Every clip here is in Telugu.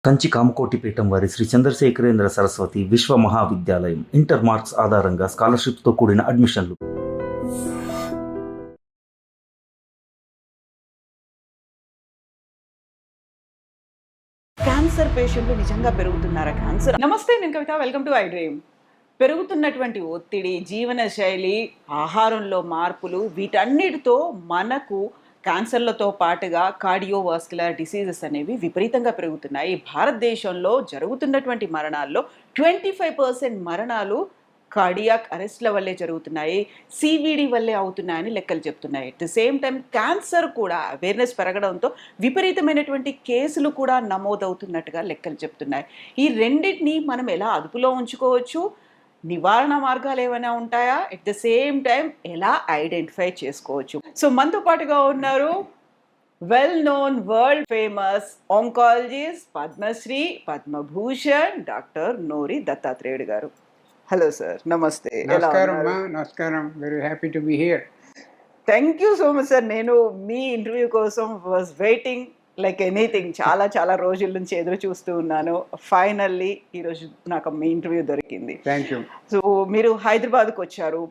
కంచి కామకోటిపీఠం వారి శ్రీ చంద్రశేఖరేంద్ర సరస్వతి విశ్వ మహావిద్యాలయం ఇంటర్ మార్క్స్ ఆధారంగా స్కాలర్షిప్తో కూడిన అడ్మిషన్లు. క్యాన్సర్ పేషెంట్లు నిజంగా పెరుగుతున్నారా? క్యాన్సర్. నమస్తే, నేను Kavitha. Welcome to iDream. పెరుగుతున్నటువంటి ఒత్తిడి, జీవన శైలి, ఆహారంలో మార్పులు, వీటన్నిటితో మనకు క్యాన్సర్లతో పాటుగా కార్డియోవాస్కులర్ డిసీజెస్ అనేవి విపరీతంగా పెరుగుతున్నాయి. భారతదేశంలో జరుగుతున్నటువంటి మరణాల్లో 25% మరణాలు కార్డియాక్ అరెస్ట్ల వల్లే జరుగుతున్నాయి, సివిడి వల్లే అవుతున్నాయని లెక్కలు చెప్తున్నాయి. At the same time cancer కూడా అవేర్నెస్ పెరగడంతో విపరీతమైనటువంటి కేసులు కూడా నమోదవుతున్నట్టుగా లెక్కలు చెప్తున్నాయి. ఈ రెండింటిని మనం ఎలా అదుపులో ఉంచుకోవచ్చు? నివారణ మార్గాలు ఏమైనా ఉంటాయా? ఎట్ ద సేమ్ టైం ఎలా ఐడెంటిఫై చేసుకోవచ్చు? సో మనతో పాటుగా ఉన్నారు well known, world famous oncologist, Padma Shri, Padma Bhushan doctor Nori Dattatreyudu గారు. హలో సార్, నమస్తే. నమస్కారం. Very happy to be here. Thank you so much sir. నేను మీ ఇంటర్వ్యూ కోసం వాజ్ వెయిటింగ్ లైక్ ఎనీథింగ్. చాలా రోజుల నుంచి ఎదురు చూస్తూ ఉన్నాను. ఫైనల్లీ ఈరోజు నాకు మీ ఇంటర్వ్యూ దొరికింది. Thank you. సో మీరు హైదరాబాద్కి వచ్చారు.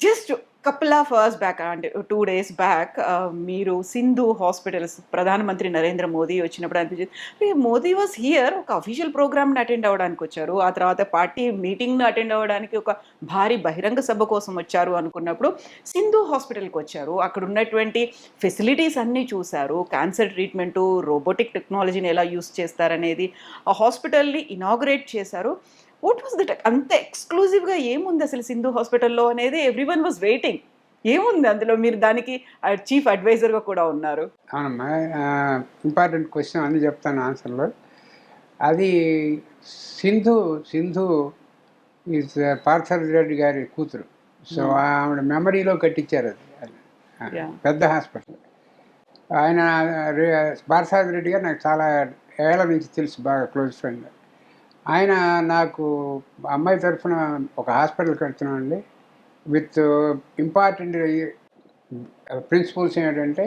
Just couple of hours back, అంటే 2 days బ్యాక్, మీరు సింధు హాస్పిటల్స్, ప్రధానమంత్రి నరేంద్ర మోదీ వచ్చినప్పుడు అనిపించింది మోదీ వాజ్ హియర్, ఒక అఫీషియల్ ప్రోగ్రామ్ని అటెండ్ అవ్వడానికి వచ్చారు, ఆ తర్వాత పార్టీ మీటింగ్ను అటెండ్ అవ్వడానికి ఒక భారీ బహిరంగ సభ కోసం వచ్చారు అనుకున్నప్పుడు సింధు హాస్పిటల్కి వచ్చారు. అక్కడ ఉన్నటువంటి ఫెసిలిటీస్ అన్నీ చూశారు. క్యాన్సర్ ట్రీట్మెంటు, రోబోటిక్ టెక్నాలజీని ఎలా యూస్ చేస్తారనేది, ఆ హాస్పిటల్ని ఇనాగ్రేట్ చేశారు. What was that? అంత ఎక్స్క్లూజివ్గా ఏముంది అసలు సింధు హాస్పిటల్లో అనేది ఎవ్రీవన్ వాజ్ వెయిటింగ్. ఏముంది అందులో? మీరు దానికి చీఫ్ అడ్వైజర్గా కూడా ఉన్నారు. అవునమ్మా, ఇంపార్టెంట్ క్వశ్చన్ అని చెప్తాను ఆన్సర్లో. అది సింధు ఈజ్ పార్థసారథి రెడ్డి గారి కూతురు. సో ఆవిడ మెమరీలో కట్టించారు అది పెద్ద హాస్పిటల్. ఆయన పార్థసారథి రెడ్డి గారు నాకు చాలా ఏళ్ళ నుంచి తెలుసు, బాగా క్లోజ్ ఫ్రెండ్. ఆయన నాకు అమ్మాయి తరఫున ఒక హాస్పిటల్ కడుతున్నామండి, విత్ ఇంపార్టెంట్ ప్రిన్సిపల్స్ ఏంటంటే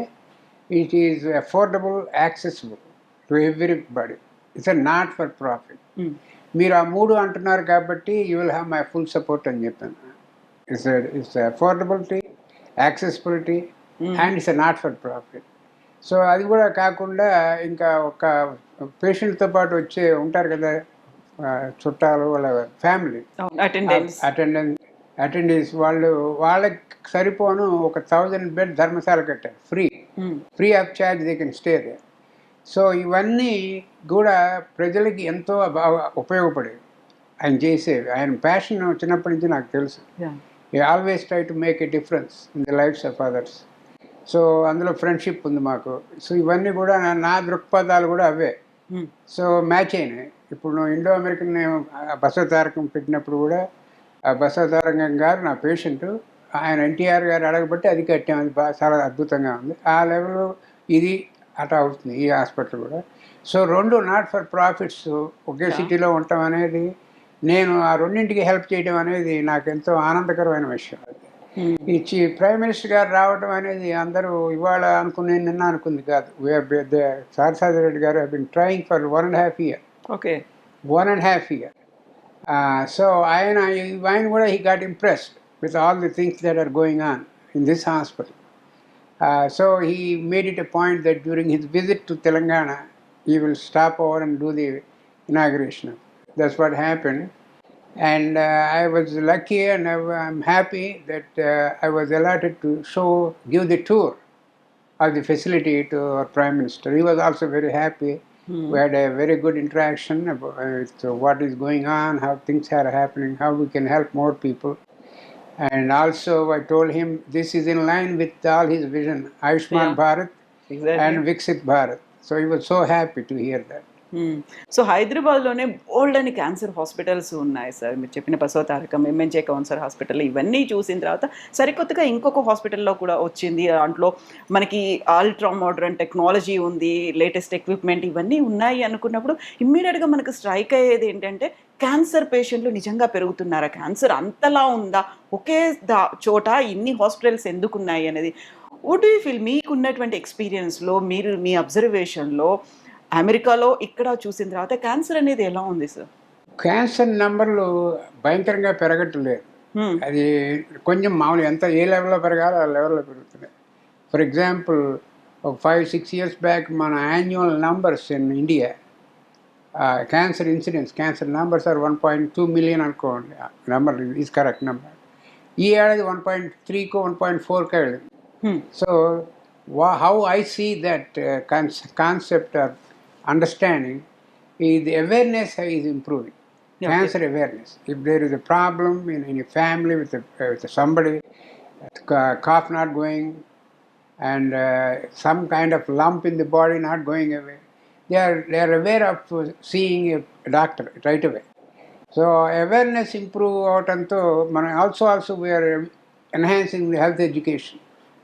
it is affordable, accessible to everybody. It's not for profit. మీరు ఆ 3 అంటున్నారు కాబట్టి you will have my full support అని చెప్పాను. It's affordability, accessibility and it's not for profit. So అది కూడా కాకుండా ఇంకా ఒక పేషెంట్తో పాటు వచ్చే ఉంటారు కదా చుట్టాలు, వాళ్ళ ఫ్యామిలీ అటెండెన్స్, వాళ్ళకి సరిపోను ఒక 1000 బెడ్ ధర్మశాల కట్టారు, free of charge they can stay they. So ఇవన్నీ కూడా ప్రజలకి ఎంతో బాగా ఉపయోగపడేవి ఆయన చేసేవి. ఆయన ప్యాషన్ చిన్నప్పటి నుంచి నాకు తెలుసు. ఈ always try to make a difference in the lives of others. So అందులో ఫ్రెండ్షిప్ ఉంది మాకు. సో ఇవన్నీ కూడా నా దృక్పథాలు కూడా అవే. సో మ్యాచ్ అయినాయి. ఇప్పుడు ఇండో అమెరికన్ బసవతారకం పెట్టినప్పుడు కూడా బసవతారకం గారు నా పేషెంట్, ఆయన ఎన్టీఆర్ గారు అడగబట్టి అది కట్టాం. అది చాలా అద్భుతంగా ఉంది. ఆ లెవెల్ ఇది అటా అవుతుంది ఈ హాస్పిటల్ కూడా. సో 2 నాట్ ఫర్ ప్రాఫిట్స్ ఒకే సిటీలో ఉండటం అనేది, నేను ఆ రెండింటికి హెల్ప్ చేయడం అనేది నాకు ఎంతో ఆనందకరమైన విషయం. ఇచ్చి ప్రైమ్ మినిస్టర్ గారు రావడం అనేది అందరూ ఇవాళ అనుకుని నిన్న అనుకుంది కాదు. పార్థసారథి రెడ్డి గారు have been trying for 1.5 years. Okay, 1.5 years. So ఆయన కూడా he got impressed with all the things that are going on in this hospital. So he made it a point that during his visit to Telangana, he will stop over and do the inauguration. That's what happened. And I was lucky and I'm happy that I was allotted to give the tour of the facility to our Prime Minister. He was also very happy. We had a very good interaction about what is going on, how things are happening, how we can help more people. And also I told him this is in line with all his vision, Ayushman Bharat, exactly, and Viksit Bharat. So he was so happy to hear that. So హైదరాబాద్లోనే బోల్డ్ అని క్యాన్సర్ హాస్పిటల్స్ ఉన్నాయి సార్. మీరు చెప్పిన బసవతారకం, ఎంఎన్జే క్యాన్సర్ హాస్పిటల్, ఇవన్నీ చూసిన తర్వాత సరికొత్తగా ఇంకొక హాస్పిటల్లో కూడా వచ్చింది. దాంట్లో మనకి అల్ట్రా మోడర్న్ టెక్నాలజీ ఉంది, లేటెస్ట్ ఎక్విప్మెంట్ ఇవన్నీ ఉన్నాయి అనుకున్నప్పుడు ఇమ్మీడియట్గా మనకు స్ట్రైక్ అయ్యేది ఏంటంటే క్యాన్సర్ పేషెంట్లు నిజంగా పెరుగుతున్నారా? క్యాన్సర్ అంతలా ఉందా? ఒకే చోట ఇన్ని హాస్పిటల్స్ ఎందుకున్నాయి అనేది. What do you feel? మీకున్నటువంటి ఎక్స్పీరియన్స్లో, మీరు మీ అబ్జర్వేషన్లో అమెరికాలో ఇక్కడ చూసిన తర్వాత క్యాన్సర్ అనేది ఎలా ఉంది సార్? క్యాన్సర్ నెంబర్లు భయంకరంగా పెరగట్లేదు. అది కొంచెం మామూలు ఎంత ఏ లెవెల్లో పెరగాలో ఆ లెవెల్లో పెరుగుతున్నాయి. ఫర్ ఎగ్జాంపుల్ ఒక 5-6 years బ్యాక్ మన annual numbers in India cancer incidents, cancer numbers are 1.2 million అనుకోండి. Number is correct number. ఈ ఏడాది 1.3కో 1.4కో వెళ్ళింది. So how I see that concept of understanding is the awareness is improving. Yeah. Cancer awareness. If there is a problem in a family with somebody, cough not going, and some kind of lump in the body not going away, they are aware of seeing a doctor right away. So awareness improve అవటంతో మనం also we are enhancing the health education.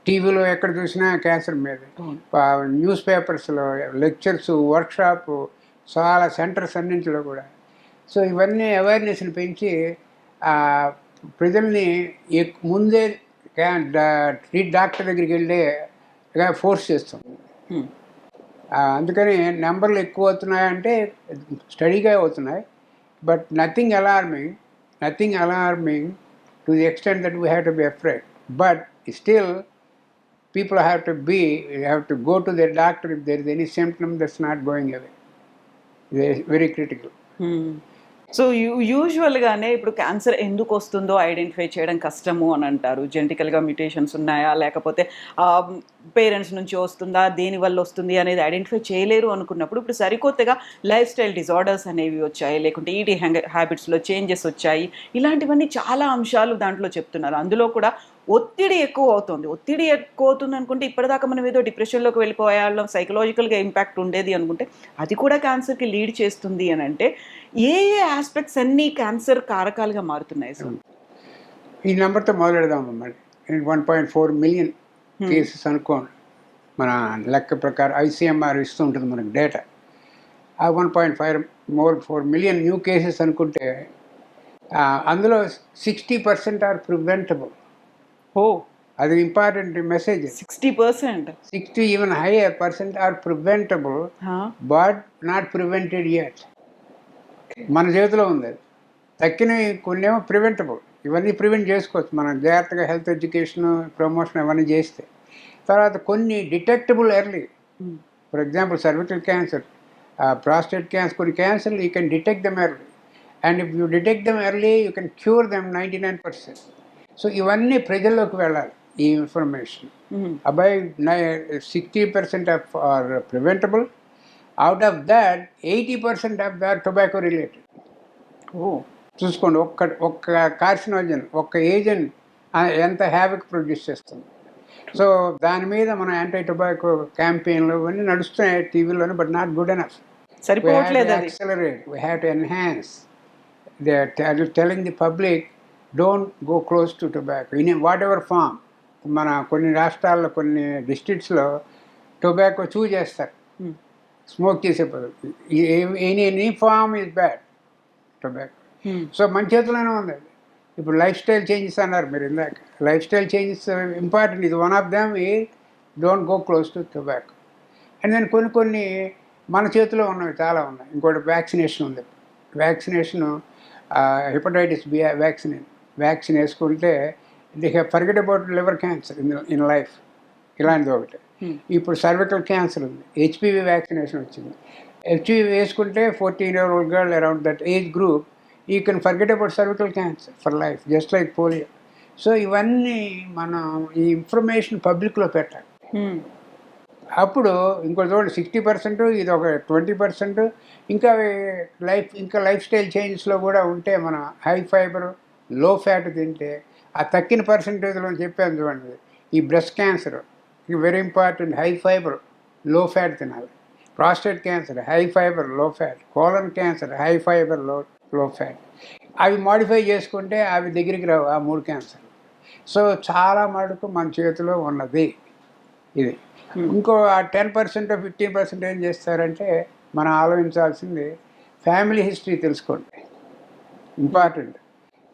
టీవీలో ఎక్కడ చూసినా క్యాన్సర్ మీద, న్యూస్ పేపర్స్లో లెక్చర్స్, వర్క్షాప్, చాలా సెంటర్స్ అన్నింటిలో కూడా. సో ఇవన్నీ అవేర్నెస్ని పెంచి ప్రజల్ని ముందే డాక్టర్ దగ్గరికి వెళ్ళే ఫోర్స్ చేస్తాం. అందుకని నెంబర్లు ఎక్కువ అవుతున్నాయంటే స్టడీగా అవుతున్నాయి. But nothing alarming to the extent that we have to be afraid. But still people have to go to their doctor if there is any symptom that's not going away. It is very critical. So యూజువల్గానే ఇప్పుడు క్యాన్సర్ ఎందుకు వస్తుందో ఐడెంటిఫై చేయడం కష్టము అని అంటారు. జెనెటికల్గా మ్యూటేషన్స్ ఉన్నాయా, లేకపోతే పేరెంట్స్ నుంచి వస్తుందా, దేనివల్ల వస్తుంది అనేది ఐడెంటిఫై చేయలేరు అనుకున్నప్పుడు ఇప్పుడు సరికొత్తగా లైఫ్ స్టైల్ డిజార్డర్స్ అనేవి వచ్చాయి, లేకుంటే ఈటింగ్ హ్యాబిట్స్లో చేంజెస్ వచ్చాయి. ఇలాంటివన్నీ చాలా అంశాలు దాంట్లో చెప్తున్నారు. అందులో కూడా ఒత్తిడి ఎక్కువ అవుతుంది అనుకుంటే ఇప్పటిదాకా మనం ఏదో డిప్రెషన్లోకి వెళ్ళిపోయాళ్ళం, సైకలాజికల్గా ఇంపాక్ట్ ఉండేది అనుకుంటే అది కూడా క్యాన్సర్కి లీడ్ చేస్తుంది అని అంటే ఏ ఆస్పెక్ట్స్ అన్నీ క్యాన్సర్ కారకాలుగా మారుతున్నాయి సార్? ఈ నెంబర్తో మొదలెడదాం మరి. 1.4 million కేసెస్ అనుకోండి. మన లెక్క ప్రకారం ఐసీఎంఆర్ ఇస్తూ ఉంటుంది మనకు డేటా. ఆ 1.4 million న్యూ కేసెస్ అనుకుంటే అందులో 60% ఆర్ ప్రివెంటబుల్. అది important message. 60 even higher % are preventable, but not prevented yet. మన చేతిలో ఉంది అది. తక్కినవి కొన్నేమో ప్రివెంటబుల్. ఇవన్నీ ప్రివెంట్ చేసుకోవచ్చు మనం జాగ్రత్తగా హెల్త్ ఎడ్యుకేషన్, ప్రమోషన్ అవన్నీ చేస్తే. తర్వాత కొన్ని detectable early. For example cervical cancer, prostate cancer, కొన్ని క్యాన్సర్లు you can detect them early. And if you detect them early you can cure them 99%. సో ఇవన్నీ ప్రజల్లోకి వెళ్ళాలి ఈ ఇన్ఫర్మేషన్. అబ్బాయి 60% of are preventable. Out of that 80% of that tobacco related. చూసుకోండి, ఒక్క కార్సినోజన్, ఒక్క ఏజెంట్ ఎంత హ్యావిక్ ప్రొడ్యూస్ చేస్తుంది. సో దాని మీద మన యాంటీ టొబాకో క్యాంపెయిన్లు ఇవన్నీ నడుస్తున్నాయి టీవీలోనే, బట్ నాట్ గుడ్ ఎనఫ్. సరిపోవట్లేదు. Accelerate, we have to enhance. They are telling the public don't go close to tobacco in whatever form. మన కొన్ని రాష్ట్రాల్లో, కొన్ని డిస్ట్రిక్ట్స్లో టొబాకో చూ చేస్తారు, స్మోక్ చేసే పద్ధతి. Any form is bad tobacco. So మన చేతిలోనే ఉంది. ఇప్పుడు లైఫ్ స్టైల్ చేంజెస్ అన్నారు మీరు ఇందాక. Lifestyle changes important. ఇది వన్ ఆఫ్ దెమ్ ఈ don't go close to tobacco. And then కొన్ని మన చేతిలో ఉన్నవి చాలా ఉన్నాయి. ఇంకోటి వ్యాక్సినేషన్ ఉంది. వ్యాక్సినేషను హెపటైటిస్ బి వ్యాక్సిన్ వేసుకుంటే they have forget about liver cancer in life. ఇలాంటిది ఒకటి. ఇప్పుడు సర్వికల్ క్యాన్సర్ ఉంది, హెచ్పివి వ్యాక్సినేషన్ వచ్చింది. హెచ్పివి వేసుకుంటే 14-year-old girl around that age group you can forget about cervical cancer for life, just like polio. So ఇవన్నీ మనం ఈ ఇన్ఫర్మేషన్ పబ్లిక్లో పెట్టాలి. అప్పుడు ఇంకో చూడండి 60%, ఇది ఒక 20%. ఇంకా లైఫ్ స్టైల్ చేంజెస్లో కూడా ఉంటే మనం హై ఫైబర్, లో ఫ్యాట్ తింటే ఆ తక్కిన పర్సంటేజ్లో చెప్పాను చూడండి. ఈ breast cancer very important, high fibre లో ఫ్యాట్ తినాలి. ప్రాస్టేట్ క్యాన్సర్ హై ఫైబర్ లో fat. Colon cancer high fibre లో ఫ్యాట్. అవి మాడిఫై చేసుకుంటే అవి దగ్గరికి రావు ఆ 3 క్యాన్సర్. సో చాలా మటుకు మన చేతిలో ఉన్నది ఇది. ఇంకో 10% 15% ఏం చేస్తారంటే మనం ఆలోచించాల్సింది ఫ్యామిలీ హిస్టరీ తెలుసుకోండి. ఇంపార్టెంట్.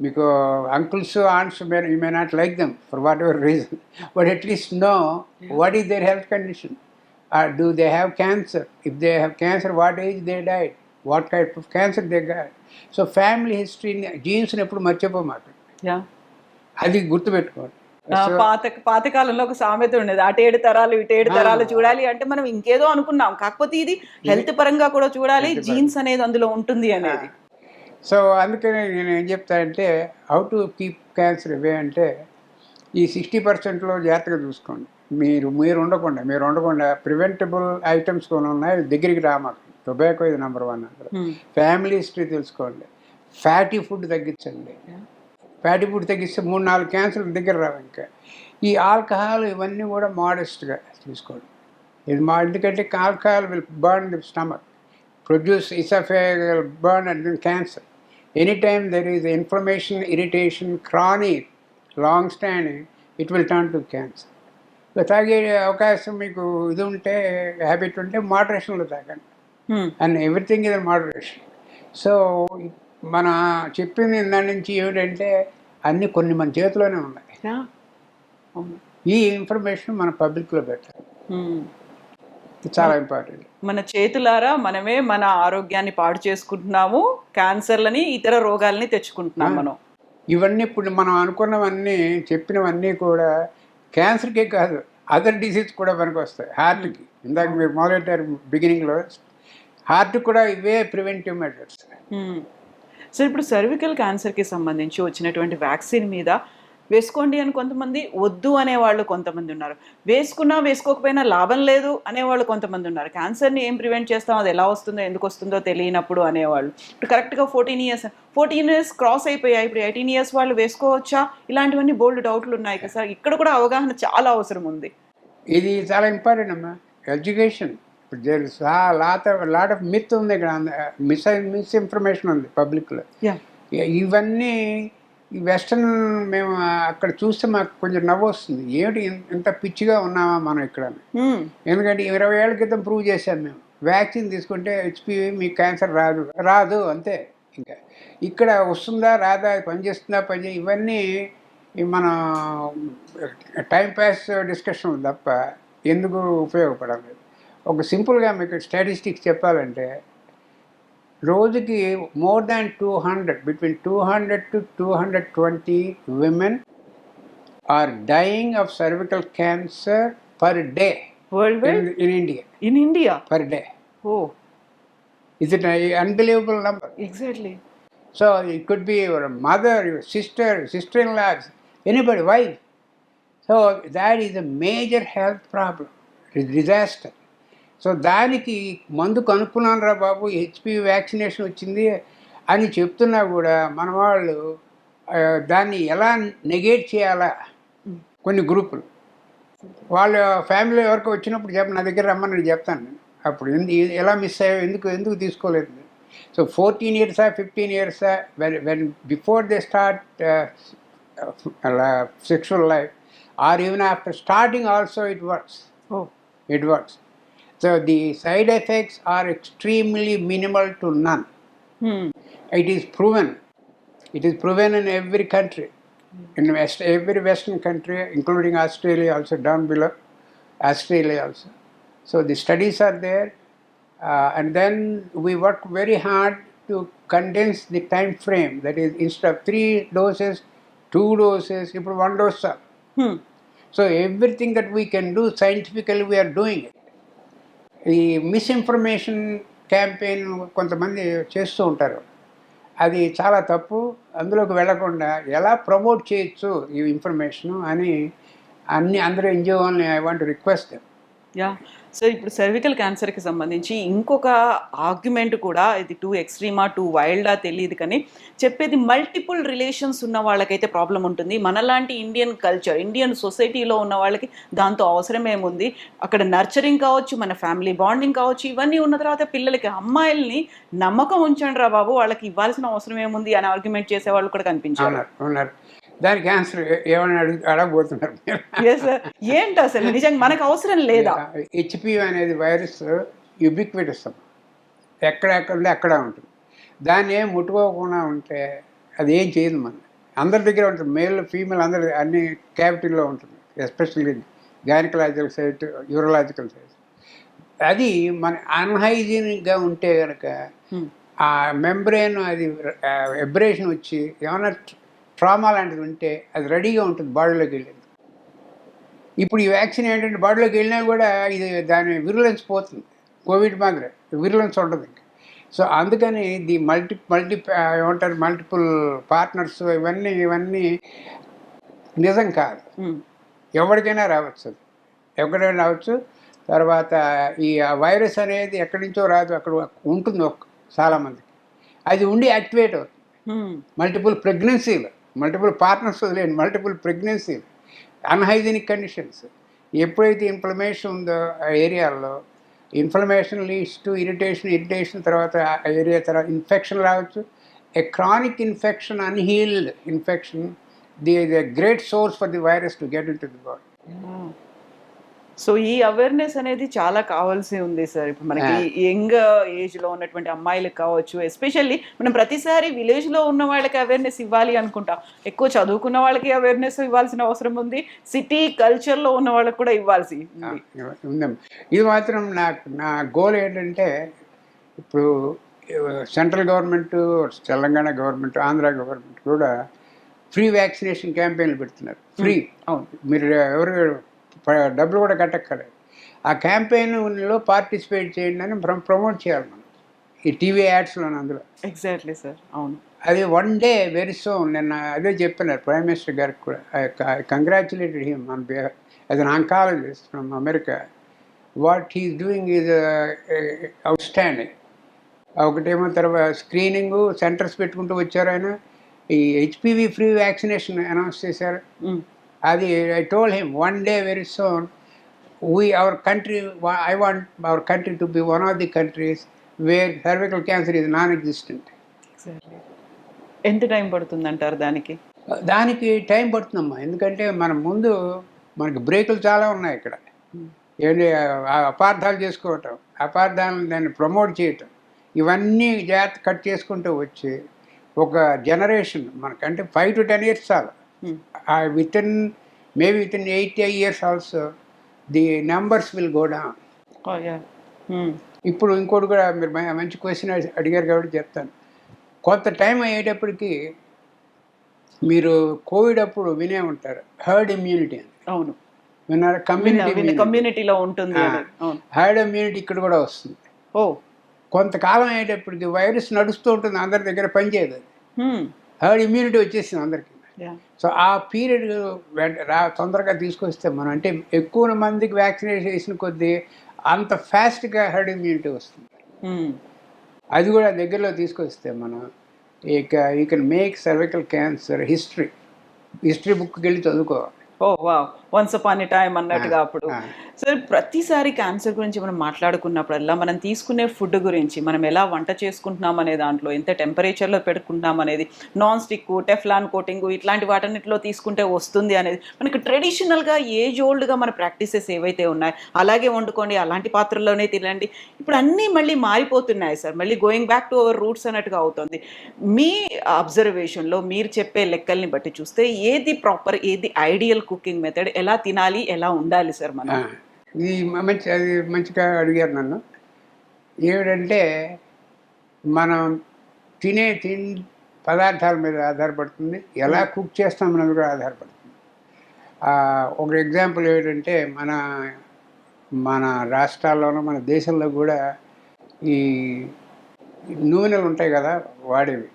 మీకు uncles, aunts you may not like them for what ever reason, but at least know what is their health condition. Do they have cancer? If they have cancer, what age they died? What type of cancer they got? So family హిస్టరీని జీన్స్ని ఎప్పుడు మర్చిపోమాట, యా అది గుర్తుపెట్టుకోండి. So, పాతకాలంలో ఒక సామెత ఉండేది, అటు 7 తరాలు ఇటు 7 తరాలు చూడాలి అంటే మనం ఇంకేదో అనుకున్నాం, కాకపోతే ఇది హెల్త్ పరంగా కూడా చూడాలి, జీన్స్ అనేది అందులో ఉంటుంది అనేది. సో అందుకని నేను ఏం చెప్తానంటే హౌ టు కీప్ క్యాన్సర్ అవే అంటే ఈ 60%లో జాగ్రత్తగా చూసుకోండి. మీరు ఉండకుండా ప్రివెంటబుల్ ఐటమ్స్ కొన్ని ఉన్నాయి, దగ్గరికి రామాకు. టొబాకో ఇది నెంబర్ 1 అక్కడ. ఫ్యామిలీ హిస్టరీ తెలుసుకోండి. ఫ్యాటీ ఫుడ్ తగ్గించండి. ఫ్యాటీ ఫుడ్ తగ్గిస్తే 3-4 క్యాన్సర్ దగ్గర రావు. ఇంకా ఈ ఆల్కహాల్ ఇవన్నీ కూడా మోడెస్ట్గా తీసుకోండి. ఎందుకంటే alcohol will burn the stomach, produce oesophageal burn and cancer. Any time there is inflammation, irritation, chronic, long standing, it will turn to cancer. తాగే అవకాశం మీకు ఇది ఉంటే, హ్యాబిట్ ఉంటే మోడరేషన్లో తాగండి. And everything is moderation. So మన చెప్పింది దాని నుంచి ఏమిటంటే అన్నీ కొన్ని మన చేతిలోనే ఉన్నాయి. ఈ ఇన్ఫర్మేషన్ మన పబ్లిక్లో పెట్టాలి, ఇది చాలా ఇంపార్టెంట్. మన చేతులారా మనమే మన ఆరోగ్యాన్ని పాడు చేసుకుంటున్నాము, క్యాన్సర్లని ఇతర రోగాలని తెచ్చుకుంటున్నాం మనం. ఇవన్నీ ఇప్పుడు మనం అనుకున్నవన్నీ చెప్పినవన్నీ కూడా క్యాన్సర్కే కాదు, అదర్ డిసీజ్ కూడా పనికి వస్తాయి. హార్ట్కి ఇందాక మీరు మొదలెట్టారు బిగినింగ్లో, హార్ట్ కూడా ఇవే ప్రివెంటివ్ మెజర్స్. సో ఇప్పుడు సర్వికల్ క్యాన్సర్కి సంబంధించి వచ్చినటువంటి వ్యాక్సిన్ మీద వేసుకోండి అని కొంతమంది, వద్దు అనేవాళ్ళు కొంతమంది ఉన్నారు, వేసుకున్నా వేసుకోకపోయినా లాభం లేదు అనేవాళ్ళు కొంతమంది ఉన్నారు. క్యాన్సర్ని ఏం ప్రివెంట్ చేస్తాం, అది ఎలా వస్తుందో ఎందుకు వస్తుందో తెలియనప్పుడు అనేవాళ్ళు. ఇప్పుడు కరెక్ట్గా 14 ఇయర్స్ క్రాస్ అయిపోయాయి, ఇప్పుడు 18 ఇయర్స్ వాళ్ళు వేసుకోవచ్చా, ఇలాంటివన్నీ బోల్డ్ డౌట్లు ఉన్నాయి కదా సార్. ఇక్కడ కూడా అవగాహన చాలా అవసరం ఉంది. ఇది చాలా ఇంపార్టెంట్ అమ్మా, education. There is lot of myth ఉంది ఇక్కడ, మిస్ఇన్ఫర్మేషన్ ఉంది పబ్లిక్లో. ఇవన్నీ ఈ వెస్టర్న్ మేము అక్కడ చూస్తే మాకు కొంచెం నవ్వు వస్తుంది, ఏమిటి ఇంత పిచ్చిగా ఉన్నామా మనం ఇక్కడ. ఎందుకంటే 20 ఏళ్ల క్రితం ప్రూవ్ చేశాం మేము, వ్యాక్సిన్ తీసుకుంటే హెచ్పివి మీకు క్యాన్సర్ రాదు అంతే. ఇంకా ఇక్కడ వస్తుందా రాదా, పనిచేస్తుందా ఇవన్నీ మన టైం పాస్ డిస్కషన్ తప్ప ఎందుకు ఉపయోగపడలేదు. ఒక సింపుల్గా మీకు స్టాటిస్టిక్స్ చెప్పాలంటే రోజుకి more than 200, between 200 to 220 women are dying of cervical cancer per day worldwide in India. In India per day. Oh, is it an unbelievable number? Exactly. So it could be your mother, your sister-in-law, anybody, wife. So that is a major health problem, a disaster. So దానికి మందు కనుక్కున్నాను రా బాబు, హెచ్పివి వ్యాక్సినేషన్ వచ్చింది అని చెప్తున్నా కూడా మన వాళ్ళు దాన్ని ఎలా నెగేట్ చేయాలా, కొన్ని గ్రూపులు వాళ్ళ ఫ్యామిలీ ఎవరికి వచ్చినప్పుడు నా దగ్గర రమ్మని చెప్తాను నేను. అప్పుడు ఎలా మిస్ అయ్యో, ఎందుకు తీసుకోలేదు. So 14 years 15 years when before they start sexual life or even after starting also it works. It works. So the side effects are extremely minimal to none. It is proven. It is proven in every country, in every Western country, including Australia also, down below Australia also. So the studies are there, and then we work very hard to condense the time frame. That is, instead of 3 doses, 2 doses, ఇప్పుడు 1 dose. So everything that we can do scientifically, we are doing it. ఈ మిస్ఇన్ఫర్మేషన్ క్యాంపెయిన్ కొంతమంది చేస్తూ ఉంటారు, అది చాలా తప్పు. అందులోకి వెళ్లకుండా ఎలా ప్రమోట్ చేయొచ్చు ఈ ఇన్ఫర్మేషను అని అందరూ ఎన్జిఓని I want request. Yeah, so ఇప్పుడు సర్వికల్ క్యాన్సర్కి సంబంధించి ఇంకొక ఆర్గ్యుమెంట్ కూడా, ఇది టూ ఎక్స్ట్రీమా టూ వైల్డా తెలియదు కానీ చెప్పేది, మల్టిపుల్ రిలేషన్స్ ఉన్న వాళ్ళకైతే ప్రాబ్లం ఉంటుంది. మనలాంటి ఇండియన్ కల్చర్, ఇండియన్ సొసైటీలో ఉన్న వాళ్ళకి దాంతో అవసరం ఏముంది, అక్కడ నర్చరింగ్ కావచ్చు, మన ఫ్యామిలీ బాండింగ్ కావచ్చు, ఇవన్నీ ఉన్న తర్వాత పిల్లలకి, అమ్మాయిల్ని నమ్మకం ఉంచండి రా బాబు, వాళ్ళకి ఇవ్వాల్సిన అవసరం ఏముంది అని ఆర్గ్యుమెంట్ చేసేవాళ్ళు కూడా కనిపించారు. దానికి ఆన్సర్ ఏమైనా అడగబోతున్నారు ఏంటి అసలు నిజంగా మనకు అవసరం లేదా? హెచ్పివి అనేది వైరస్ యుబిక్విటస్, ఎక్కడెక్కడ అక్కడ ఉంటుంది. దాన్ని ఏం ముట్టుకోకుండా ఉంటే అది ఏం చేయదు, మన అందరి దగ్గర ఉంటుంది, మేల్ ఫీమేల్ అందరి అన్ని క్యావిటీల్లో ఉంటుంది, especially gynaecological site, urological site. అది మన అన్హైజీనిక్గా ఉంటే కనుక ఆ మెంబ్రెయిన్ అది ఎబ్రేషన్ వచ్చి ఏమైనా ట్రామా లాంటిది ఉంటే అది రెడీగా ఉంటుంది బాడీలోకి వెళ్ళేది. ఇప్పుడు ఈ వ్యాక్సిన్ ఏంటంటే బాడీలోకి వెళ్ళినా కూడా ఇది దాని విరులెన్స్ పోతుంది. కోవిడ్ మాదిరి విరులెన్స్ ఉండదు ఇంకా. సో అందుకని ది ఏమంటారు మల్టిపుల్ పార్ట్నర్స్ ఇవన్నీ నిజం కాదు. ఎవరికైనా రావచ్చు, అది ఎక్కడైనా రావచ్చు. తర్వాత ఈ వైరస్ అనేది ఎక్కడి నుంచో రాదు, అక్కడ ఉంటుంది చాలామందికి. అది ఉండి యాక్టివేట్ అవుతుంది. మల్టిపుల్ పార్ట్నర్స్ వదిలేండి, మల్టిపుల్ ప్రెగ్నెన్సీలు, అన్హైజీనిక్ కండిషన్స్. ఎప్పుడైతే ఇన్ఫ్లమేషన్ ఉందో ఆ ఏరియాలో, ఇన్ఫ్లమేషన్ లీడ్స్ టు ఇరిటేషన్ తర్వాత ఆ ఏరియా తర్వాత ఇన్ఫెక్షన్ రావచ్చు. ఏ chronic infection, unhealed infection, the great source for the virus to get in to the body. So ఈ అవేర్నెస్ అనేది చాలా కావాల్సి ఉంది సార్. ఇప్పుడు మనకి యంగ్ ఏజ్లో ఉన్నటువంటి అమ్మాయిలకు కావచ్చు, ఎస్పెషల్లీ మనం ప్రతిసారి విలేజ్లో ఉన్న వాళ్ళకి అవేర్నెస్ ఇవ్వాలి అనుకుంటాం. ఎక్కువ చదువుకున్న వాళ్ళకి అవేర్నెస్ ఇవ్వాల్సిన అవసరం ఉంది, సిటీ కల్చర్లో ఉన్న వాళ్ళకి కూడా ఇవ్వాల్సి ఉందమ్మా. ఇది మాత్రం నా గోల్ ఏంటంటే, ఇప్పుడు central government, Telangana government, Andhra government కూడా ఫ్రీ వ్యాక్సినేషన్ క్యాంపెయిన్లు పెడుతున్నారు. ఫ్రీ, అవును, మీరు ఎవరు డబ్బులు కూడా కట్టక్కర్లేదు. ఆ క్యాంపెయిన్లో పార్టిసిపేట్ చేయండి అని ప్రమోట్ చేయాలి మనం ఈ టీవీ యాడ్స్లో. అందులో ఎగ్జాక్ట్లీ సార్, అవును. అది వన్ డే వెరీ సూన్. నిన్న అదే చెప్పినారు ప్రైమ్ మినిస్టర్ గారికి కూడా. I congratulated him on behalf as an oncologist from America. What he's doing is out standing. ఒకటేమో తర్వాత స్క్రీనింగ్ సెంటర్స్ పెట్టుకుంటూ వచ్చారు ఆయన. ఈ హెచ్పివి ఫ్రీ వ్యాక్సినేషన్ అనౌన్స్ చేశారు. అది I told him one day very soon our country, I want our country to be one of the countries where cervical cancer is non existent. ఎంత టైం పడుతుంది అంటారు దానికి? దానికి టైం పడుతుందమ్మా, ఎందుకంటే మనకి బ్రేకులు చాలా ఉన్నాయి ఇక్కడ. ఏంటి అపార్థాలు చేసుకోవటం, అపార్థాలను దాన్ని ప్రమోట్ చేయటం, ఇవన్నీ జాగ్రత్త కట్ చేసుకుంటూ వచ్చి ఒక జనరేషన్ మనకంటే 5 to 10 years చాలు. Within 80 years also the numbers will go down. ఇప్పుడు ఇంకోటి కూడా మీరు మంచి క్వశ్చన్ అడిగారు కాబట్టి చెప్తాను. కొంత టైం అయ్యేటప్పటికి మీరు కోవిడ్ అప్పుడు వినే ఉంటారు హర్డ్ ఇమ్యూనిటీ అని. అవును, విన్నారా? కమ్యూనిటీలో ఉంటుంది. హర్డ్ ఇమ్యూనిటీ ఇక్కడ కూడా వస్తుంది. కొంతకాలం అయ్యేటప్పటికి వైరస్ నడుస్తూ ఉంటుంది, అందరి దగ్గర పనిచేయదు. అది హర్డ్ ఇమ్యూనిటీ వచ్చేసింది అందరికీ. సో ఆ పీరియడ్ తొందరగా తీసుకొస్తే మనం, అంటే ఎక్కువ మందికి వ్యాక్సినేషన్ చేసిన కొద్దీ అంత ఫాస్ట్గా హర్డ్ ఇమ్యూనిటీ వస్తుంది. అది కూడా దగ్గరలో తీసుకొస్తే మనం you can make cervical cancer history బుక్కి వెళ్ళి చదువుకోవాలి. వన్స్ అపాన్ ఎ టైమ్ అన్నట్టుగా. అప్పుడు సార్ ప్రతిసారి క్యాన్సర్ గురించి మనం మాట్లాడుకున్నప్పుడల్లా మనం తీసుకునే ఫుడ్ గురించి, మనం ఎలా వంట చేసుకుంటున్నాం అనే దాంట్లో, ఎంత టెంపరేచర్లో పెట్టుకుంటున్నాం అనేది, నాన్ స్టిక్, టెఫ్లాన్ కోటింగ్, ఇట్లాంటి వాటన్నిటిలో తీసుకుంటే వస్తుంది అనేది మనకి ట్రెడిషనల్గా ఏజ్ ఓల్డ్గా మన ప్రాక్టీసెస్ ఏవైతే ఉన్నాయో అలాగే వండుకోండి, అలాంటి పాత్రల్లోనే తినండి. ఇప్పుడు అన్నీ మళ్ళీ మారిపోతున్నాయి సార్, మళ్ళీ going back to our roots అన్నట్టుగా అవుతుంది. మీ అబ్జర్వేషన్లో మీరు చెప్పే లెక్కల్ని బట్టి చూస్తే ఏది ప్రాపర్, ఏది ఐడియల్ కుకింగ్ మెథడ్, ఎలా తినాలి, ఎలా ఉండాలి సార్ మనం? ఇది అది మంచిగా అడిగారు నన్ను. ఏమిటంటే మనం తినే పదార్థాల మీద ఆధారపడుతుంది, ఎలా కుక్ చేస్తాం అన్నది కూడా ఆధారపడుతుంది. ఒక ఎగ్జాంపుల్ ఏమిటంటే మన రాష్ట్రాల్లోనూ మన దేశంలో కూడా ఈ నూనెలు ఉంటాయి కదా వాడేవి,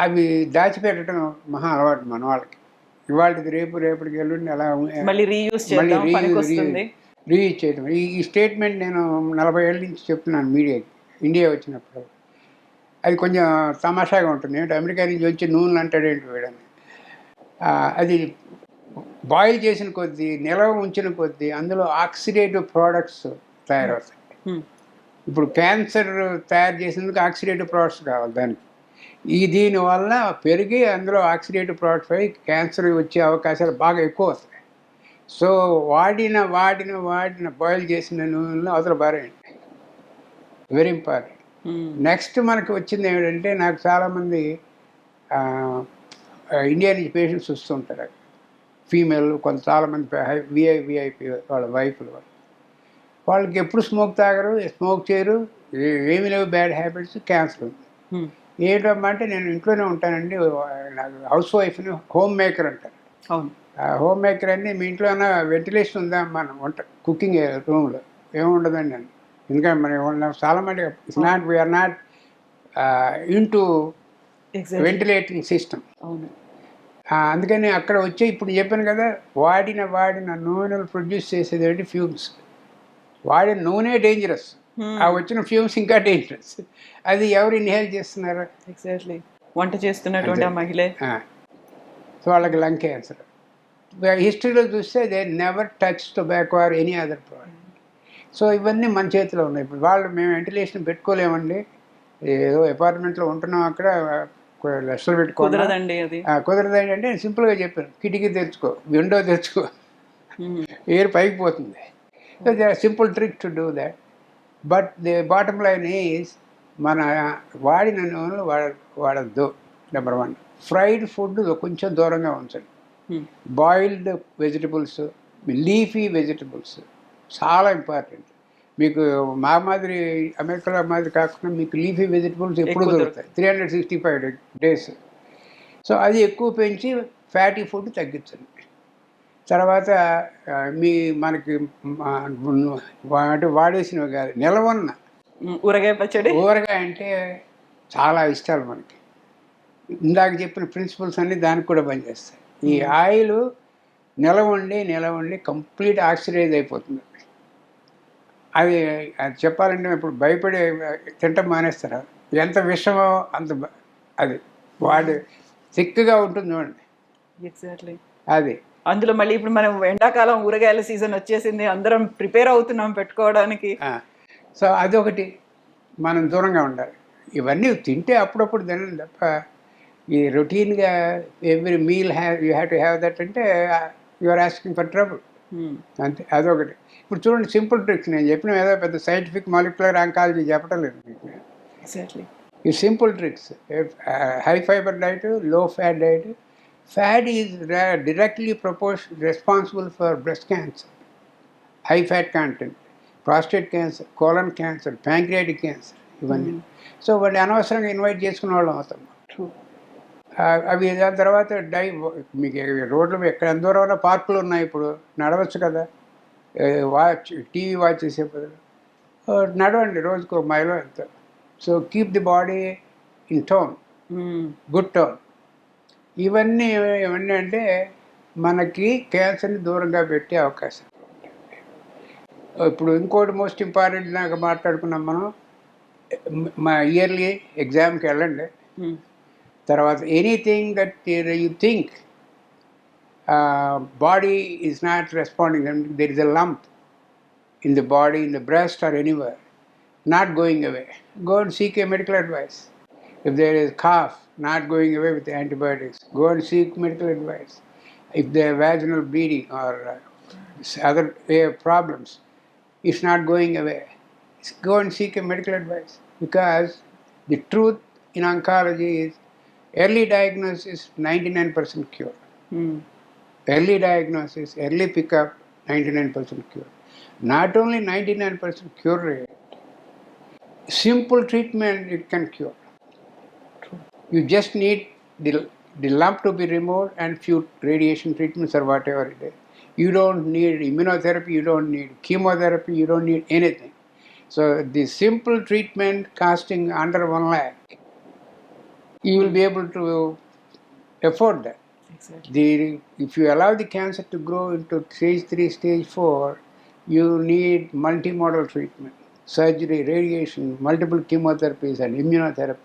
అవి దాచిపెట్టడం మహా అలవాటు మన వాళ్ళకి. ఇవాళకి రేపటికి ఎల్లుండి అలా రీయూజ్ చేయడం. ఈ స్టేట్మెంట్ నేను 40 ఏళ్ళ నుంచి చెప్తున్నాను మీడియాకి, ఇండియా వచ్చినప్పుడు. అది కొంచెం తమాషాగా ఉంటుంది. ఏంటి అమెరికా నుంచి వచ్చి నూనెలు అంటాడేంటి వీడని. అది బాయిల్ చేసిన కొద్దీ, నిల్వ ఉంచిన కొద్దీ అందులో ఆక్సిడేటివ్ ప్రోడక్ట్స్ తయారవుతాయి. ఇప్పుడు క్యాన్సర్ తయారు చేసేందుకు ఆక్సిడేటివ్ ప్రోడక్ట్స్ కావాలి దానికి. దీనివల్ల పెరిగి అందులో ఆక్సిడేటివ్ ప్రోడక్ట్స్ అయి క్యాన్సర్ వచ్చే అవకాశాలు బాగా ఎక్కువ వస్తాయి. సో వాడిన బాయిల్ చేసిన నూనెలో అవతల బారేయండి, వెరీ ఇంపార్టెంట్. నెక్స్ట్ మనకు వచ్చింది ఏమిటంటే, నాకు చాలామంది ఇండియా నుంచి పేషెంట్స్ వస్తుంటారు, ఫీమేల్, చాలామంది విఐపి వాళ్ళ వైఫ్లు. వాళ్ళకి ఎప్పుడు స్మోక్ తాగరు, స్మోక్ చేయరు, ఏమీ లేవు బ్యాడ్ హ్యాబిట్స్, క్యాన్సర్ ఉంది. ఏంటమ్మా అంటే నేను ఇంట్లోనే ఉంటానండి, నాకు హౌస్ వైఫ్ని, హోమ్ మేకర్ అంటారు. అవును. హోమ్ మేకర్ అని మీ ఇంట్లో ఏమైనా వెంటిలేషన్ ఉందా మన వంట కుకింగ్ రూమ్లో? ఏముండదండి అని. ఎందుకంటే మనం చాలామంది it's not we're not into ventilating system. అవును. అందుకని అక్కడ వచ్చే ఇప్పుడు చెప్పాను కదా, వాడిన నూనెలు ప్రొడ్యూస్ చేసేది ఏంటి ఫ్యూమ్స్. వాడిన నూనె డేంజరస్, ఆ వచ్చిన ఫ్యూమ్స్ ఇంకా డేంజరస్. అది ఎవరు ఇన్హేల్ చేస్తున్నారు? ఎగ్జాక్ట్లీ, వంట చేస్తున్నటువంటి ఆ మహిళే. సో వాళ్ళకి లంగ్ క్యాన్సర్. హిస్టరీలో చూస్తే they never touch tobacco or any other product. So ఇవన్నీ మన చేతిలో ఉన్నాయి. ఇప్పుడు వాళ్ళు మేము వెంటిలేషన్ పెట్టుకోలేమండి, ఏదో అపార్ట్మెంట్లో ఉంటున్నాం, అక్కడ లక్షలు పెట్టుకోవాలి, కుదరదండి అది. కుదరదండి అంటే సింపుల్గా చెప్పాను, కిటికీ తెచ్చుకో, విండో తెచ్చుకో, ఎయిర్ పైకి పోతుంది. So they are simple trick to do that. But the bottom line is మన వాడిన నూనెలు వాడద్దు. నెంబర్ 1. ఫ్రైడ్ ఫుడ్ కొంచెం దూరంగా ఉంచండి. బాయిల్డ్ వెజిటబుల్స్, లీఫీ వెజిటబుల్స్ చాలా ఇంపార్టెంట్. మీకు మా మాదిరి అమెరికాలో మాదిరి కాకుండా మీకు లీఫీ వెజిటబుల్స్ ఎప్పుడు దొరుకుతాయి, 365 days. సో అది ఎక్కువ పెంచి ఫ్యాటీ ఫుడ్ తగ్గించండి. తర్వాత మనకి అంటే వాడేసినవి కాదు, నిలవన్న ఊరగాయ పచ్చడి, ఊరగాయ అంటే చాలా ఇష్టాలు మనకి. ఇందాక చెప్పిన ప్రిన్సిపల్స్ అన్నీ దానికి కూడా పనిచేస్తాయి. ఈ ఆయిల్ నిలవండి కంప్లీట్ ఆక్సిడైజ్ అయిపోతుంది. అది చెప్పాలంటే ఇప్పుడు భయపడి తింటం మానేస్తారు. ఎంత విషమో అంత అది వాడు థిక్గా ఉంటుంది చూడండి. ఎగ్జాక్ట్లీ. అది అందులో మళ్ళీ ఇప్పుడు మనం ఎండాకాలం ఊరగాయల సీజన్ వచ్చేసింది, అందరం ప్రిపేర్ అవుతున్నాం పెట్టుకోవడానికి. సో అదొకటి మనం దూరంగా ఉండాలి. ఇవన్నీ తింటే అప్పుడప్పుడు తినండి తప్ప ఈ రొటీన్గా every meal you have to have that అంటే you are asking for trouble. అంతే, అదొకటి. ఇప్పుడు చూడండి సింపుల్ ట్రిక్స్ నేను చెప్పిన ఏదో పెద్ద సైంటిఫిక్ మాలిక్యులర్ ఆంకాలజీ చెప్పడం లేదు మీకు. ఎగ్జాక్ట్లీ. ఈ simple tricks, high fibre diet, low fat diet. Fat is directly responsible for breast cancer, high fat content, prostate cancer, colon cancer, pancreatic cancer, ఇవన్నీ. సో వాడిని అనవసరంగా ఇన్వైట్ చేసుకునే వాళ్ళం అవుతాం. అవి దాని తర్వాత మీకు రోడ్లు ఎక్కడ ఎంత దూరం పార్కులు ఉన్నాయి, ఇప్పుడు నడవచ్చు కదా, టీవీ వాచ్ చేసే బదులు నడవండి రోజుకు 1 మైలు ఎంత. So keep the body in tone, good tone. ఇవన్నీ అంటే మనకి క్యాన్సర్ని దూరంగా పెట్టే అవకాశం. ఇప్పుడు ఇంకోటి మోస్ట్ ఇంపార్టెంట్ నాకు మాట్లాడుకున్నాం మనం, మా ఇయర్లీ ఎగ్జామ్కి వెళ్ళండి. తర్వాత anything that you think body is not responding, there is a lump in the body, in the breast or anywhere, not going away, go and seek a medical advice. If there is cough not going away with antibiotics, go and seek medical advice. If there is vaginal bleeding or other problems, it's not going away, go and seek a medical advice. Because the truth in oncology is early diagnosis 99% cure. Early diagnosis, early pickup 99% cure. Not only 99% cure rate, simple treatment it can cure. You just need the lump to be removed and few radiation treatments or whatever it is. You don't need immunotherapy, you don't need chemotherapy, you don't need anything. So the simple treatment costing under 1 lakh, you will be able to afford that. Exactly. If you allow the cancer to grow into stage 3, stage 4, you need multimodal treatment, surgery, radiation, multiple chemotherapies and immunotherapy.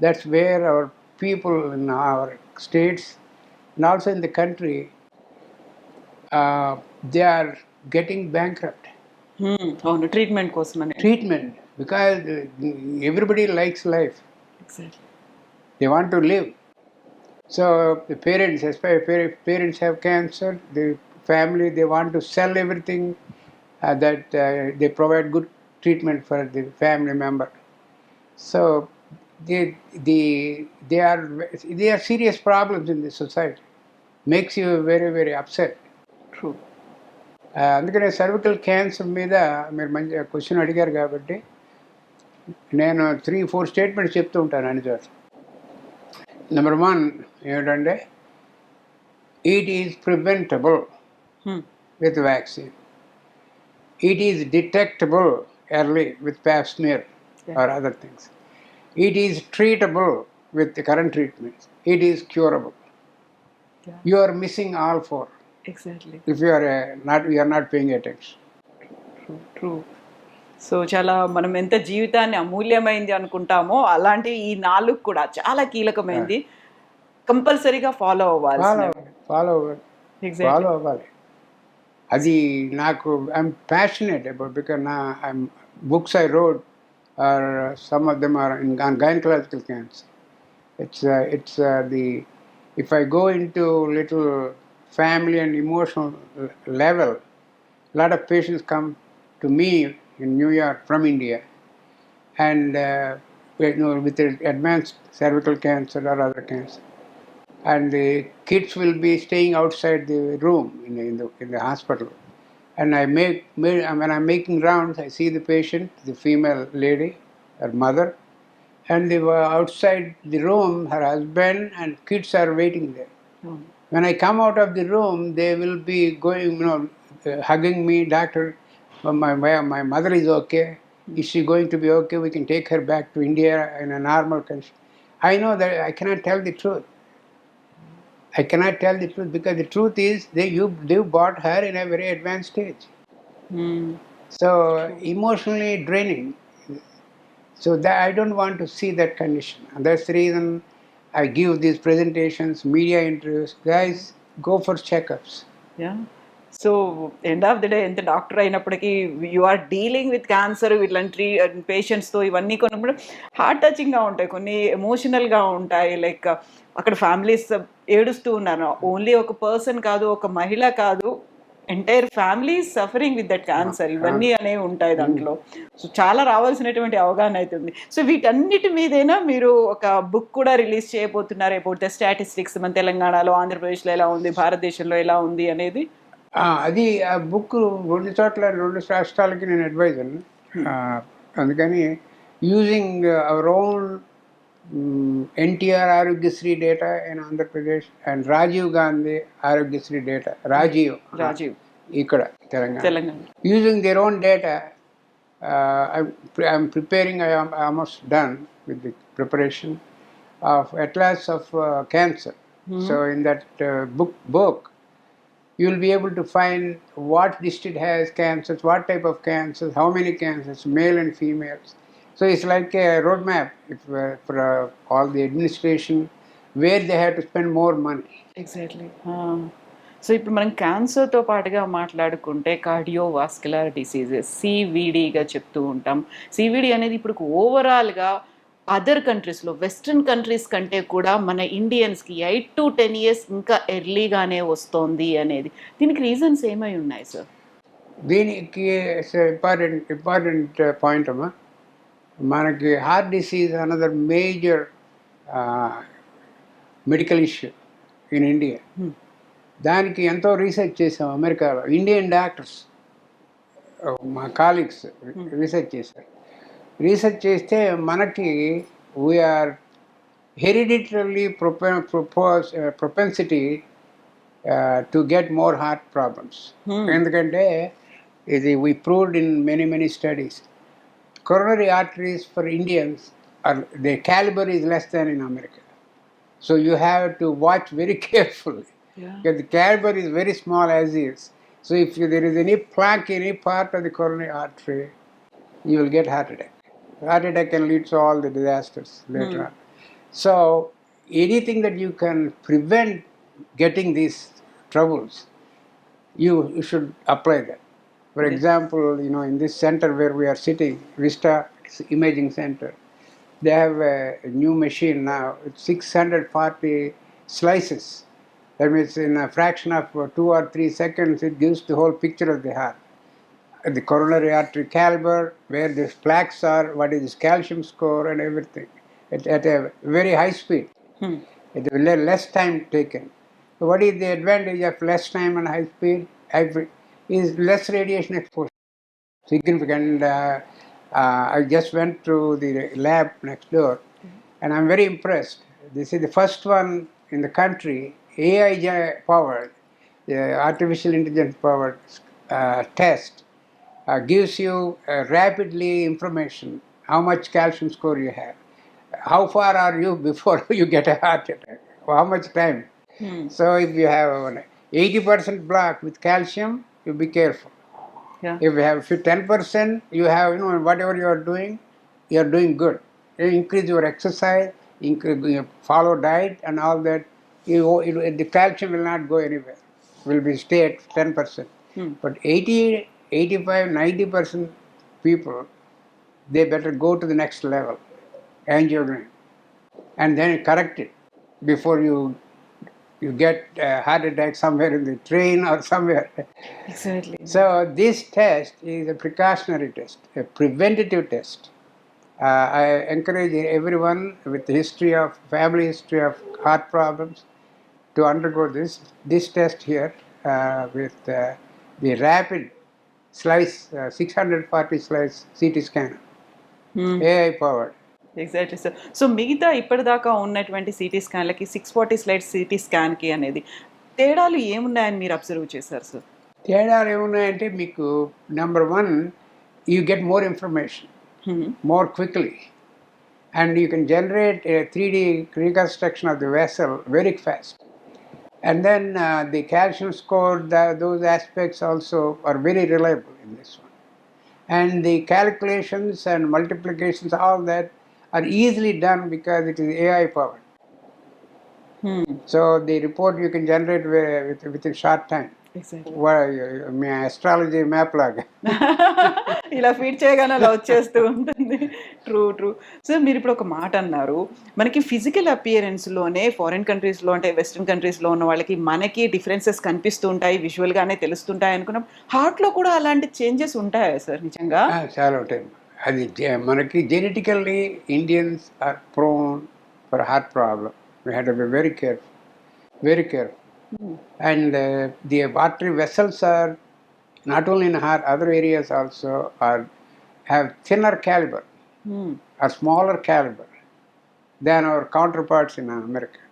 That's where our people in our states and also in the country, they are getting bankrupt. Treatment కోసమని. Treatment, because everybody likes life. Exactly. They want to live. So the parents, especially parents have cancer, the family, they want to sell everything that they provide good treatment for the family member. So they are serious problems in the society. Makes you very, very upset. True. అందుకనే సర్వికల్ క్యాన్సర్ మీద మీరు మంచి క్వశ్చన్ అడిగారు కాబట్టి నేను 3-4 స్టేట్మెంట్స్ చెప్తూ ఉంటాను అన్ని చోట్ల. నెంబర్ 1 ఏమిటంటే it is preventable with vaccine. It is detectable early with pap smear or other things. It is treatable with the current treatments. It is curable. Yeah. You are missing all 4 exactly. if you are not paying attention. True. So చాలా మనం ఎంత జీవితాన్ని అమూల్యమైంది అనుకుంటామో అలాంటి ఈ 4 కూడా చాలా కీలకమైంది. కంపల్సరీగా ఫాలో అవ్వాలి. Follow exactly. అవ్వాలి. అది నాకు I'm passionate about because I'm books I wrote or some of them are on gynecological cancer. It's the if I go into little family and emotional level, a lot of patients come to me in New York from India, and with advanced cervical cancer or other cancer, and the kids will be staying outside the room in the hospital. And when I'm making rounds, I see the patient, the female lady, her mother, and they were outside the room, her husband and kids are waiting there. When I come out of the room, they will be going, hugging me, doctor, my mother is okay. Is she going to be okay? We can take her back to India in a normal condition. I know that I cannot tell the truth. I cannot tell the truth because the truth is they bought her in a very advanced stage. So emotionally draining. So that I don't want to see that condition. And that's the reason I give these presentations, media interviews. Guys, go for checkups. Yeah. So end of the day ఎంత డాక్టర్ అయినప్పటికీ you are dealing with cancer ఇట్లాంటి పేషెంట్స్తో ఇవన్నీ కొన్ని హార్ట్ టచింగ్గా ఉంటాయి, కొన్ని ఎమోషనల్గా ఉంటాయి. లైక్ అక్కడ ఫ్యామిలీస్ ఏడుస్తూ ఉన్నారు. ఓన్లీ ఒక పర్సన్ కాదు, ఒక మహిళ కాదు, entire family suffering with that cancer. ఇవన్నీ అనేవి ఉంటాయి దాంట్లో. సో చాలా రావాల్సినటువంటి అవగాహన అవుతుంది. సో వీటన్నిటి మీదైనా మీరు ఒక బుక్ కూడా రిలీజ్ చేయబోతున్నారు అబౌట్ ద స్టాటిస్టిక్స్. మన తెలంగాణలో, ఆంధ్రప్రదేశ్లో ఎలా ఉంది, భారతదేశంలో ఎలా ఉంది అనేది. అది ఆ బుక్ 2 చోట్ల 2 రాష్ట్రాలకి నేను అడ్వైజర్. అందుకని using our own NTR Aarogyasri data in Andhra Pradesh and Rajiv Gandhi Aarogyasri data, Rajiv ఇక్కడ Telangana, using their own data. I'm preparing, I am almost done with the preparation of Atlas of Cancer. So in that book you will be able to find what district has cancers, what type of cancers, how many cancers, male and females. So it's like a roadmap for all the administration where they have to spend more money. Exactly. So ఇప్పుడు మనం క్యాన్సర్తో పాటుగా మాట్లాడుకుంటే కార్డియోవాస్కులర్ డిసీజెస్, సివిడిగా చెప్తూ ఉంటాం. సివిడి అనేది ఇప్పుడు ఓవరాల్గా అదర్ కంట్రీస్లో, వెస్ట్రన్ కంట్రీస్ కంటే కూడా మన ఇండియన్స్కి 8 to 10 years ఇంకా ఎర్లీగానే వస్తోంది అనేది. దీనికి రీజన్స్ ఏమై ఉన్నాయి సార్? దీనికి ఇంపార్టెంట్ పాయింట్ అమ్మా. మనకి heart disease another major medical issue in India. దానికి ఎంతో రీసెర్చ్ చేసాం అమెరికాలో. ఇండియన్ డాక్టర్స్ మా కాలీగ్స్ రీసెర్చ్ చేశారు. రీసెర్చ్ చేస్తే మనకి we're hereditary propensity to get more heart problems. ఎందుకంటే ఇది we proved in many studies. Coronary arteries for Indians, the caliber is less than in America. So you have to watch very carefully. Because the caliber is very small as is. So if there is any plaque in any part of the coronary artery, you will get heart attack. Heart attack can lead to all the disasters later on. So anything that you can prevent getting these troubles, you should apply that. For example, in this center where we are sitting, Vista Imaging Center, they have a new machine now. It's 640 slices. That means in a fraction of 2 or 3 seconds, it gives the whole picture of the heart. The coronary artery caliber, where the plaques are, what is the calcium score and everything. At a very high speed. It will less time taken. So what is the advantage of less time and high speed? is less radiation exposure, significant. And I just went to the lab next door, and I'm very impressed. This is the first one in the country, AI powered, artificial intelligence powered test. Gives you rapidly information how much calcium score you have, how far are you before you get a heart attack, how much time. So if you have an 80% block with calcium, you be careful. Yeah. If you have 10%, you have, whatever you are doing good. You increase your exercise, you follow diet and all that. The calcium will not go anywhere. Will be stay at 10%. But 80, 85, 90% people, they better go to the next level, angiogram, and then correct it before you get a heart attack somewhere in the train or somewhere. Exactly. So this test is a precautionary test, a preventative test. I encourage everyone with family history of heart problems to undergo this test here with the rapid slice, 640 slice CT scanner, AI powered. Exactly sir. So మిగతా ఇప్పటిదాకా ఉన్నటువంటి సిటీ స్కాన్లకి 640 స్లైడ్ సిటీ స్కాన్కి అనేది తేడాలు ఏమున్నాయని మీరు అబ్జర్వ్ చేశారు సార్? తేడాలు ఏమున్నాయంటే మీకు number 1, you get more information more quickly, and you can generate a 3D reconstruction of the vessel very fast. And then the calcium score, those aspects also are very reliable in this one. And the calculations and multiplications, all that are easily done because it is AI powered. So the report you can generate within short time. Me astrology map లాగా ఇలా ఫీడ్ చేయగానే అలా వచ్చేస్తూ ఉంటుంది. ట్రూ. సో మీరు ఇప్పుడు ఒక మాట అన్నారు, మనకి ఫిజికల్ అపియరెన్స్లోనే ఫారిన్ కంట్రీస్లో అంటే వెస్ట్రన్ కంట్రీస్లో ఉన్న వాళ్ళకి మనకి డిఫరెన్సెస్ కనిపిస్తూ ఉంటాయి, విజువల్గానే తెలుస్తుంటాయి అనుకున్నాం. హార్ట్లో కూడా అలాంటి చేంజెస్ ఉంటాయా సార్ నిజంగా? చాలా ఉంటాయి. అది మనకి genetically Indians are prone for heart problem. We have to be very careful. And the artery vessels are not only in heart, other areas also have thinner caliber, or smaller caliber than our counterparts in America.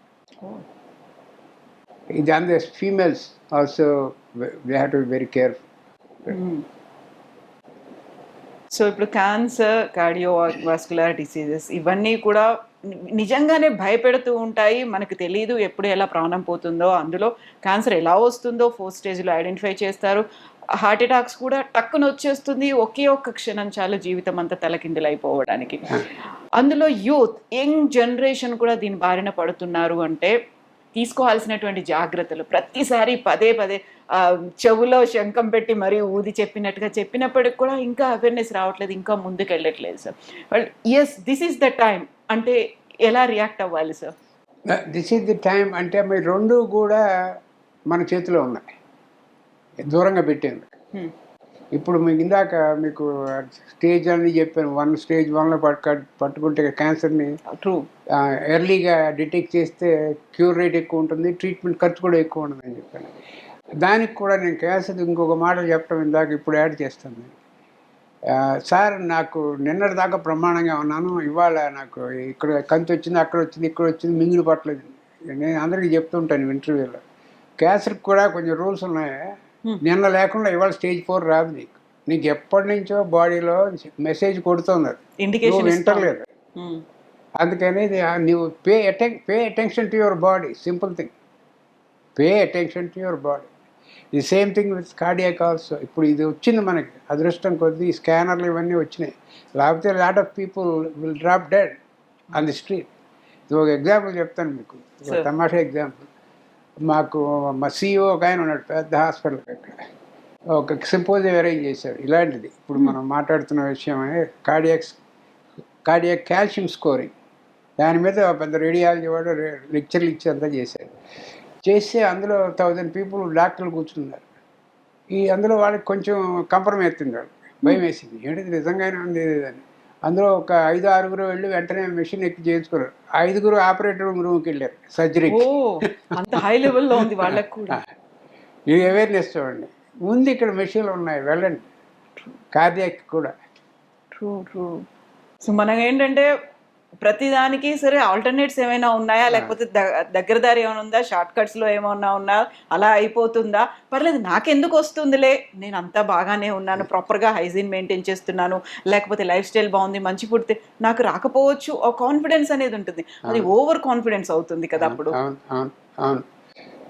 And the females also, we have to be very careful. So ఇప్పుడు క్యాన్సర్, కార్డియోవాస్కులర్ డిసీజెస్ ఇవన్నీ కూడా నిజంగానే భయపెడుతూ ఉంటాయి. మనకు తెలియదు ఎప్పుడు ఎలా ప్రాణం పోతుందో. అందులో క్యాన్సర్ ఎలా వస్తుందో 4 స్టేజ్లో ఐడెంటిఫై చేస్తారు. హార్ట్ అటాక్స్ కూడా టక్కున వచ్చేస్తుంది. ఒకే ఒక్క క్షణం చాలు జీవితం అంతా తలకిందులైపోవడానికి. అందులో యంగ్ జనరేషన్ కూడా దీని బారిన పడుతున్నారు. అంటే తీసుకోవాల్సినటువంటి జాగ్రత్తలు ప్రతిసారి పదే చెవులో శంఖం పెట్టి మరీ ఊది చెప్పినప్పటికి కూడా ఇంకా అవేర్నెస్ రావట్లేదు, ఇంకా ముందుకు వెళ్ళట్లేదు sir. Yes, this is the time అంటే ఎలా రియాక్ట్ అవ్వాలి sir? This is the time అంటే మీరు రెండు కూడా మన చేతిలో ఉన్నాయి, దూరంగా పెట్టేందుకు. ఇప్పుడు మీకు ఇందాక మీకు స్టేజ్ అని చెప్పాను, స్టేజ్ 1లో పట్టుకుంటే క్యాన్సర్ని ఎర్లీగా డిటెక్ట్ చేస్తే క్యూర్ రేట్ ఎక్కువ ఉంటుంది, ట్రీట్మెంట్ ఖర్చు కూడా ఎక్కువ ఉంటుంది అని చెప్పాను. దానికి కూడా నేను క్యాన్సర్ ఇంకొక మాట చెప్పడం ఇందాక ఇప్పుడు యాడ్ చేస్తాను. సార్ నాకు నిన్నటి దాకా ప్రమాణంగా ఉన్నాను, ఇవాళ నాకు ఇక్కడ కంతి వచ్చింది, అక్కడ వచ్చింది, ఇక్కడ వచ్చింది, మింగిలి పట్టలేదు. నేను అందరికీ చెప్తుంటాను ఇంటర్వ్యూలో, క్యాన్సర్కి కూడా కొంచెం రూల్స్ ఉన్నాయి. నిన్న లేకుండా ఇవాళ స్టేజ్ 4 రాదు. నీకు ఎప్పటి నుంచో బాడీలో మెసేజ్ కొడుతున్నారు, నువ్వు వింటలేదు. అందుకని నువ్వు pay attention to your body. Simple thing, pay attention to your body. The same thing with cardiac also. ఇప్పుడు ఇది వచ్చింది మనకి అదృష్టం కొద్దీ, ఈ స్కానర్లు ఇవన్నీ వచ్చినాయి. లేకపోతే lot of people will drop dead on the street. ఇది ఒక ఎగ్జాంపుల్ చెప్తాను మీకు, తమాషా ఎగ్జాంపుల్. మాకు మా CEO ఒక ఆయన ఉన్నాడు, పెద్ద హాస్పిటల్. ఇక్కడ ఒక సింపోజియం అరేంజ్ చేశారు ఇలాంటిది. ఇప్పుడు మనం మాట్లాడుతున్న విషయమే కార్డియాక్ కాల్షియం స్కోరింగ్. దాని మీద పెద్ద రేడియాలజీ వాడు లెక్చర్లు ఇచ్చి అంతా చేస్తే అందులో 1000 పీపుల్ డాక్టర్లు కూర్చున్నారు. అందులో వాళ్ళకి కొంచెం కంపరం ఎత్తింది, వాళ్ళు భయం వేసింది, ఏంటిది నిజంగానే ఉంది అని. అందులో ఒక 5-6 వెళ్ళి వెంటనే మెషిన్ ఎక్కి చేయించుకున్నారు. 5 ఆపరేటర్ రూమ్కి వెళ్ళారు సర్జరీకి. అంత హై లెవెల్లో ఉంది వాళ్ళకి కూడా. ఇది అవేర్నెస్ చూడండి. ఉంది ఇక్కడ మెషిన్లు ఉన్నాయి, వెళ్ళండి. కార్డియాక్ కూడా. ట్రూ. సో మనం ఏంటంటే ప్రతిదానికి సరే ఆల్టర్నేట్స్ ఏమైనా ఉన్నాయా, లేకపోతే దగ్గర దారి ఏమైనా ఉందా, షార్ట్ కట్స్లో ఏమైనా ఉన్నా, అలా అయిపోతుందా, పర్లేదు నాకెందుకు వస్తుందిలే, నేను అంతా బాగానే ఉన్నాను, ప్రాపర్గా హైజీన్ మెయింటైన్ చేస్తున్నాను, లేకపోతే లైఫ్ స్టైల్ బాగుంది, మంచి ఫుడ్ నాకు రాకపోవచ్చు, ఆ కాన్ఫిడెన్స్ అనేది ఉంటుంది. అది ఓవర్ కాన్ఫిడెన్స్ అవుతుంది కదా అప్పుడు. అవును.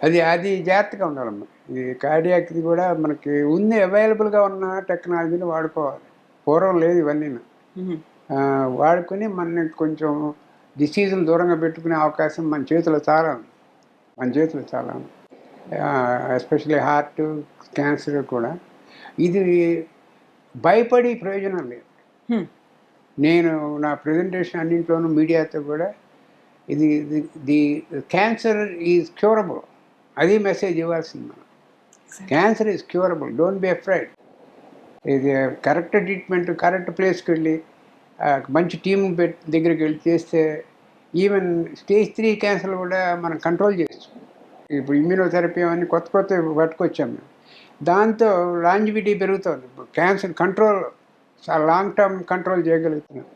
అది జాగ్రత్తగా ఉండాలమ్మా. ఈ కార్డియాక్ది కూడా మనకి ఉంది, అవైలబుల్గా ఉన్న టెక్నాలజీని వాడుకోవాలి. పూర్వం లేదు ఇవన్నీ. వాడుకొని మన కొంచెం డిసీజులు దూరంగా పెట్టుకునే అవకాశం మన చేతిలో చాలా ఉంది. ఎస్పెషల్లీ హార్ట్ క్యాన్సర్ కూడా. ఇది భయపడి ప్రయోజనం లేదు. నేను నా ప్రజెంటేషన్ అన్నింటిలోనూ మీడియాతో కూడా ది క్యాన్సర్ ఈజ్ క్యూరబుల్, అది మెసేజ్ ఇవ్వాల్సింది మనం. Cancer is curable, don't be afraid. ఇది కరెక్ట్ ట్రీట్మెంట్, కరెక్ట్ ప్లేస్కి వెళ్ళి మంచి టీం దగ్గరికి వెళ్ళి చేస్తే ఈవెన్ స్టేజ్ 3 క్యాన్సర్ కూడా మనం కంట్రోల్ చేయొచ్చు. ఇప్పుడు ఇమ్యూనోథెరపీ అవన్నీ కొత్త పట్టుకొచ్చాం మేము. దాంతో లాంజివిటీ పెరుగుతుంది. ఇప్పుడు క్యాన్సర్ కంట్రోల్ చాలా లాంగ్ టర్మ్ కంట్రోల్ చేయగలుగుతున్నాం.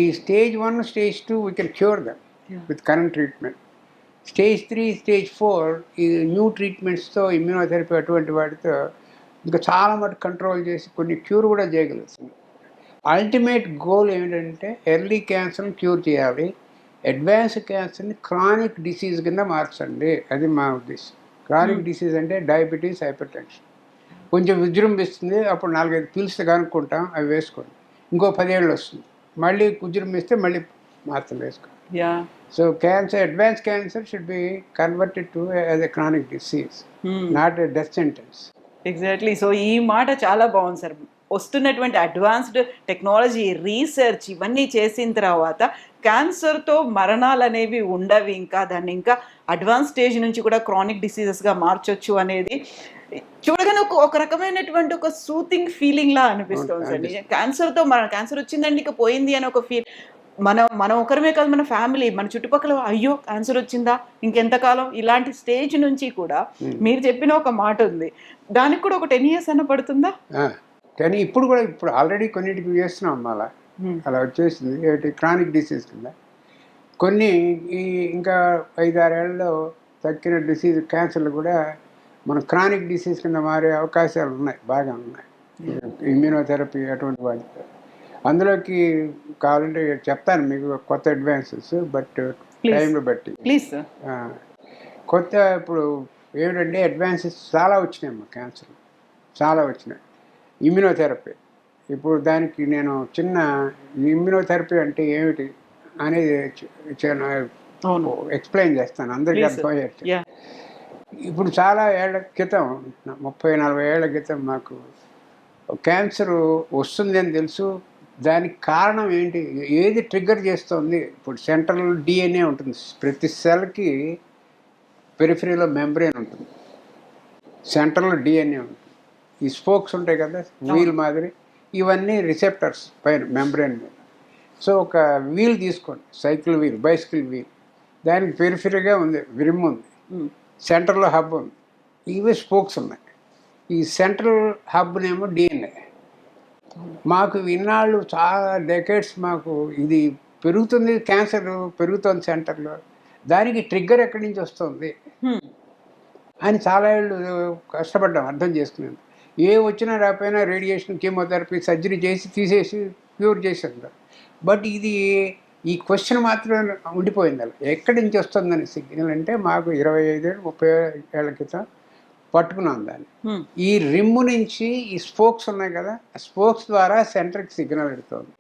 ఈ stage 1, stage 2 we can cure them with current treatment. Stage 3, stage 4 ఈ న్యూ ట్రీట్మెంట్స్తో, ఇమ్యూనోథెరపీ అటువంటి వాటితో ఇంకా చాలా మటుకు కంట్రోల్ చేసి కొన్ని క్యూర్ కూడా చేయగలుగుతుంది. అల్టిమేట్ గోల్ ఏంటంటే ఎర్లీ క్యాన్సర్ని క్యూర్ చేయాలి, అడ్వాన్స్ క్యాన్సర్ని క్రానిక్ డిసీజ్ కింద మార్చండి, అది మా ఉద్దేశం. క్రానిక్ డిసీజ్ అంటే డయాబెటీస్, హైపర్ టెన్షన్. కొంచెం విజృంభిస్తుంది, అప్పుడు 4-5 పిల్స్ కనుక్కుంటాం, అవి వేసుకోండి. ఇంకో 10 ఏళ్ళు వస్తుంది, మళ్ళీ విజృంభిస్తే మళ్ళీ మాత్రం వేసుకోండి. So cancer, advance cancer should be converted to as a chronic disease, not a death sentence. Exactly. So ఈ మాట చాలా బాగుంది సార్. వస్తున్నటువంటి అడ్వాన్స్డ్ టెక్నాలజీ, రీసెర్చ్ ఇవన్నీ చేసిన తర్వాత క్యాన్సర్తో మరణాలు అనేవి ఉండవి, ఇంకా దాన్ని ఇంకా అడ్వాన్స్ స్టేజ్ నుంచి కూడా క్రానిక్ డిసీజెస్గా మార్చొచ్చు అనేది చూడగానే ఒక రకమైనటువంటి ఒక సూతింగ్ ఫీలింగ్ లా అనిపిస్తుంది అండి. క్యాన్సర్తో క్యాన్సర్ వచ్చిందండి ఇక పోయింది అని ఒక ఫీల్. మనం ఒకరమే కాదు, మన ఫ్యామిలీ, మన చుట్టుపక్కల అయ్యో క్యాన్సర్ వచ్చిందా ఇంకెంతకాలం, ఇలాంటి స్టేజ్ నుంచి కూడా మీరు చెప్పిన ఒక మాట ఉంది, దానికి కూడా ఒక 10 years అన్న పడుతుందా? కానీ ఇప్పుడు ఆల్రెడీ కొన్నిటికి చేస్తున్నాం. అలా వచ్చేసింది ఏంటి క్రానిక్ డిసీజ్ కింద. కొన్ని ఇంకా 5-6 ఏళ్ళలో తగ్గిన డిసీజ్ క్యాన్సర్లు కూడా మన క్రానిక్ డిసీజ్ కింద మారే అవకాశాలు ఉన్నాయి, బాగా ఉన్నాయి. ఇమ్యూనోథెరపీ అటువంటి వాటితో అందులోకి కావాలంటే చెప్తాను మీకు కొత్త అడ్వాన్సెస్, బట్ టైంను బట్టి ప్లీజ్. కొత్త ఇప్పుడు ఏమిటంటే అడ్వాన్సెస్ చాలా వచ్చినాయమ్మా, క్యాన్సర్ చాలా వచ్చినాయి. ఇమ్యూనోథెరపీ ఇప్పుడు దానికి నేను చిన్న ఇమ్యూనోథెరపీ అంటే ఏమిటి అనేది ఎక్స్ప్లెయిన్ చేస్తాను, అందరికీ అర్థమయ్యేట్టు. ఇప్పుడు చాలా ఏళ్ల క్రితం, 30-40 ఏళ్ల క్రితం మాకు క్యాన్సర్ వస్తుంది అని తెలుసు. దానికి కారణం ఏంటి, ఏది ట్రిగ్గర్ చేస్తుంది. ఇప్పుడు సెంట్రల్ DNA ఉంటుంది, ప్రతి సెల్కి పెరిఫరీలో మెంబ్రేన్ ఉంటుంది, సెంట్రల్ DNA ఉంటుంది. ఈ స్పోక్స్ ఉంటాయి కదా వీల్ మాదిరి, ఇవన్నీ రిసెప్టర్స్ పైన మెంబ్రేన్ మీద. సో ఒక వీల్ తీసుకోండి, సైకిల్ వీల్, బైసికల్ వీల్, దానికి పెరిఫరీగా ఉంది రిమ్ ఉంది, సెంటర్లో హబ్ ఉంది, ఇవే స్పోక్స్ ఉన్నాయి. ఈ సెంట్రల్ హబ్నేమో DNA. మాకు ఇన్నాళ్ళు చాలా డెకేడ్స్ మాకు ఇది పెరుగుతుంది, క్యాన్సర్ పెరుగుతుంది సెంటర్లో, దానికి ట్రిగ్గర్ ఎక్కడి నుంచి వస్తుంది అని చాలా ఏళ్ళు కష్టపడ్డాం అర్థం చేసుకునేది. ఏ వచ్చినా రాకపోయినా రేడియేషన్, కీమోథెరపీ, సర్జరీ చేసి తీసేసి క్యూర్ చేసేది. బట్ ఇది ఈ క్వశ్చన్ మాత్రం ఉండిపోయింది. అలా ఎక్కడి నుంచి వస్తుందని సిగ్నల్ అంటే మాకు 25-30 ఏళ్ల క్రితం పట్టుకున్నాం దాన్ని. ఈ రిమ్ నుంచి ఈ స్పోక్స్ ఉన్నాయి కదా, స్పోక్స్ ద్వారా సెంటర్కి సిగ్నల్ పెడుతుంది.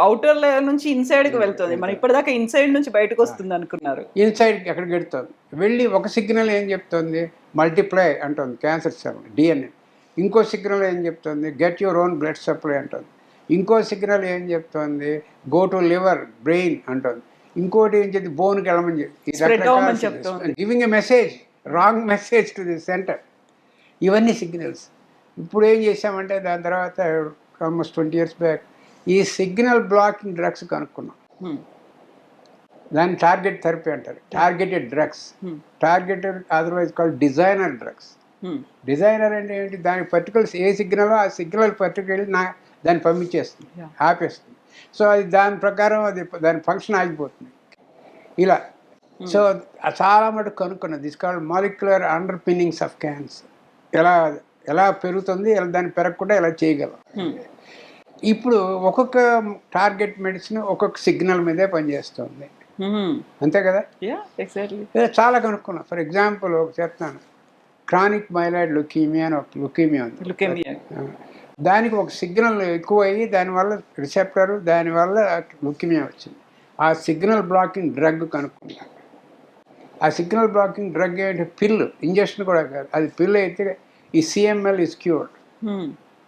అవుటర్ లేయర్ నుంచి ఇన్సైడ్కి వెళ్తుంది. మనం ఇప్పటిదాకా ఇన్సైడ్ నుంచి బయటకు వస్తుంది అనుకున్నారు, ఇన్సైడ్కి ఎక్కడికి వెళ్తుంది. వెళ్ళి ఒక సిగ్నల్ ఏం చెప్తుంది, మల్టిప్లై అంటుంది క్యాన్సర్ సెల్ DNA. ఇంకో సిగ్నల్ ఏం చెప్తుంది, get your own blood supply అంటుంది. ఇంకో సిగ్నల్ ఏం చెప్తుంది, గో టు లివర్, బ్రెయిన్ అంటుంది. ఇంకోటి ఏం చెప్తుంది, బోన్కి వెళ్ళమని చెప్తుంది, giving a message, wrong message to the centre. ఇవన్నీ సిగ్నల్స్. ఇప్పుడు ఏం చేసామంటే దాని తర్వాత ఆల్మోస్ట్ 20 years బ్యాక్ ఈ సిగ్నల్ బ్లాకింగ్ డ్రగ్స్ కనుక్కున్నాం. దాన్ని టార్గెట్ థెరపీ అంటారు, targeted drugs, targeted otherwise called designer drugs. Designer అంటే ఏంటి, దాని పర్టికులర్స్ ఏ సిగ్నల్ ఆ సిగ్నల్ పర్టికులర్ దాన్ని పంపించేస్తుంది, ఆపేస్తుంది. సో అది దాని ప్రకారం అది దాని ఫంక్షన్ ఆగిపోతుంది ఇలా. సో చాలా మటుకు కనుక్కున్నది this called molecular underpinnings of cancer. ఎలా ఎలా పెరుగుతుంది, ఎలా దాన్ని పెరగకుండా ఎలా చేయగలం. ఇప్పుడు ఒక్కొక్క టార్గెట్ మెడిసిన్ ఒక్కొక్క సిగ్నల్ మీదే పనిచేస్తుంది, అంతే కదా. చాలా కనుక్కున్నాం. ఫర్ ఎగ్జాంపుల్ ఒక చెప్తాను, క్రానిక్ మైలాయిడ్ లుకీమియా అని ఒక లుకీమియా ఉంది. దానికి ఒక సిగ్నల్ ఎక్కువ అయ్యి దానివల్ల రిసెప్టర్, దానివల్ల లుకీమియా వచ్చింది. ఆ సిగ్నల్ బ్లాకింగ్ డ్రగ్ కనుక్కున్నాను. ఆ సిగ్నల్ బ్లాకింగ్ డ్రగ్ ఏంటి, పిల్, ఇంజక్షన్ కూడా కాదు, అది పిల్ అయితే ఈ CML is cured,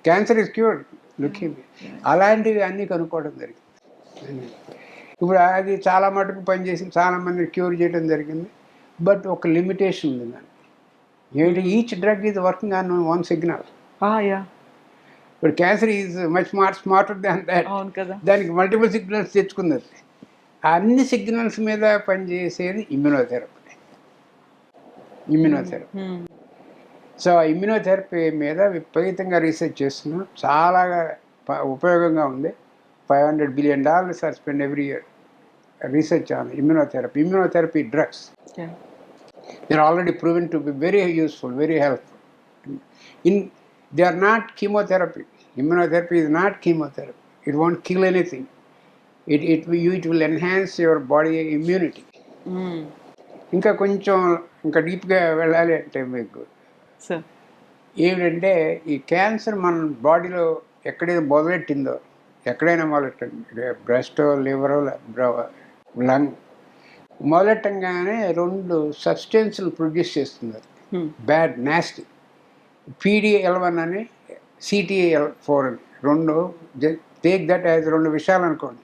cancer is cured, leukaemia. అలాంటివి అన్నీ కనుక్కోవడం జరిగింది. ఇప్పుడు అది చాలా మటుకు పనిచేసింది, చాలామంది క్యూర్ చేయడం జరిగింది. బట్ ఒక లిమిటేషన్ ఉంది దానికి. ఏంటి, each drug is working on one signal. ఇప్పుడు cancer is much smarter than that. దానికి మల్టిపుల్ సిగ్నల్స్ తెచ్చుకున్నది. అన్ని సిగ్నల్స్ మీద పనిచేసేది ఇమ్యునోథెరపీ. సో ఆ ఇమ్యునోథెరపీ మీద విపరీతంగా రీసెర్చ్ చేస్తున్నాం. చాలా ఉపయోగంగా ఉంది. $500 billion are spent every year research on immunotherapy drugs. They are already proven to be very useful, very helpful. They are not chemotherapy. Immunotherapy is not chemotherapy. It won't kill anything. It will enhance your body immunity. ఇంకా కొంచెం ఇంకా డీప్గా వెళ్ళాలి అంటే మీకు ఏమిటంటే, ఈ క్యాన్సర్ మన బాడీలో ఎక్కడైతే మొదలెట్టిందో, ఎక్కడైనా మొదలెట్టండి, బ్రెస్ట్, లివర్, లంగ్, మొదలెట్టంగానే 2 సబ్స్టెన్సులు ప్రొడ్యూస్ చేస్తున్నారు, బ్యాడ్, నాస్టీ. PDL1 అని, CTLA4 అని, 2 టేక్ దట్ యాజ్ 2 విషయాలు అనుకోండి,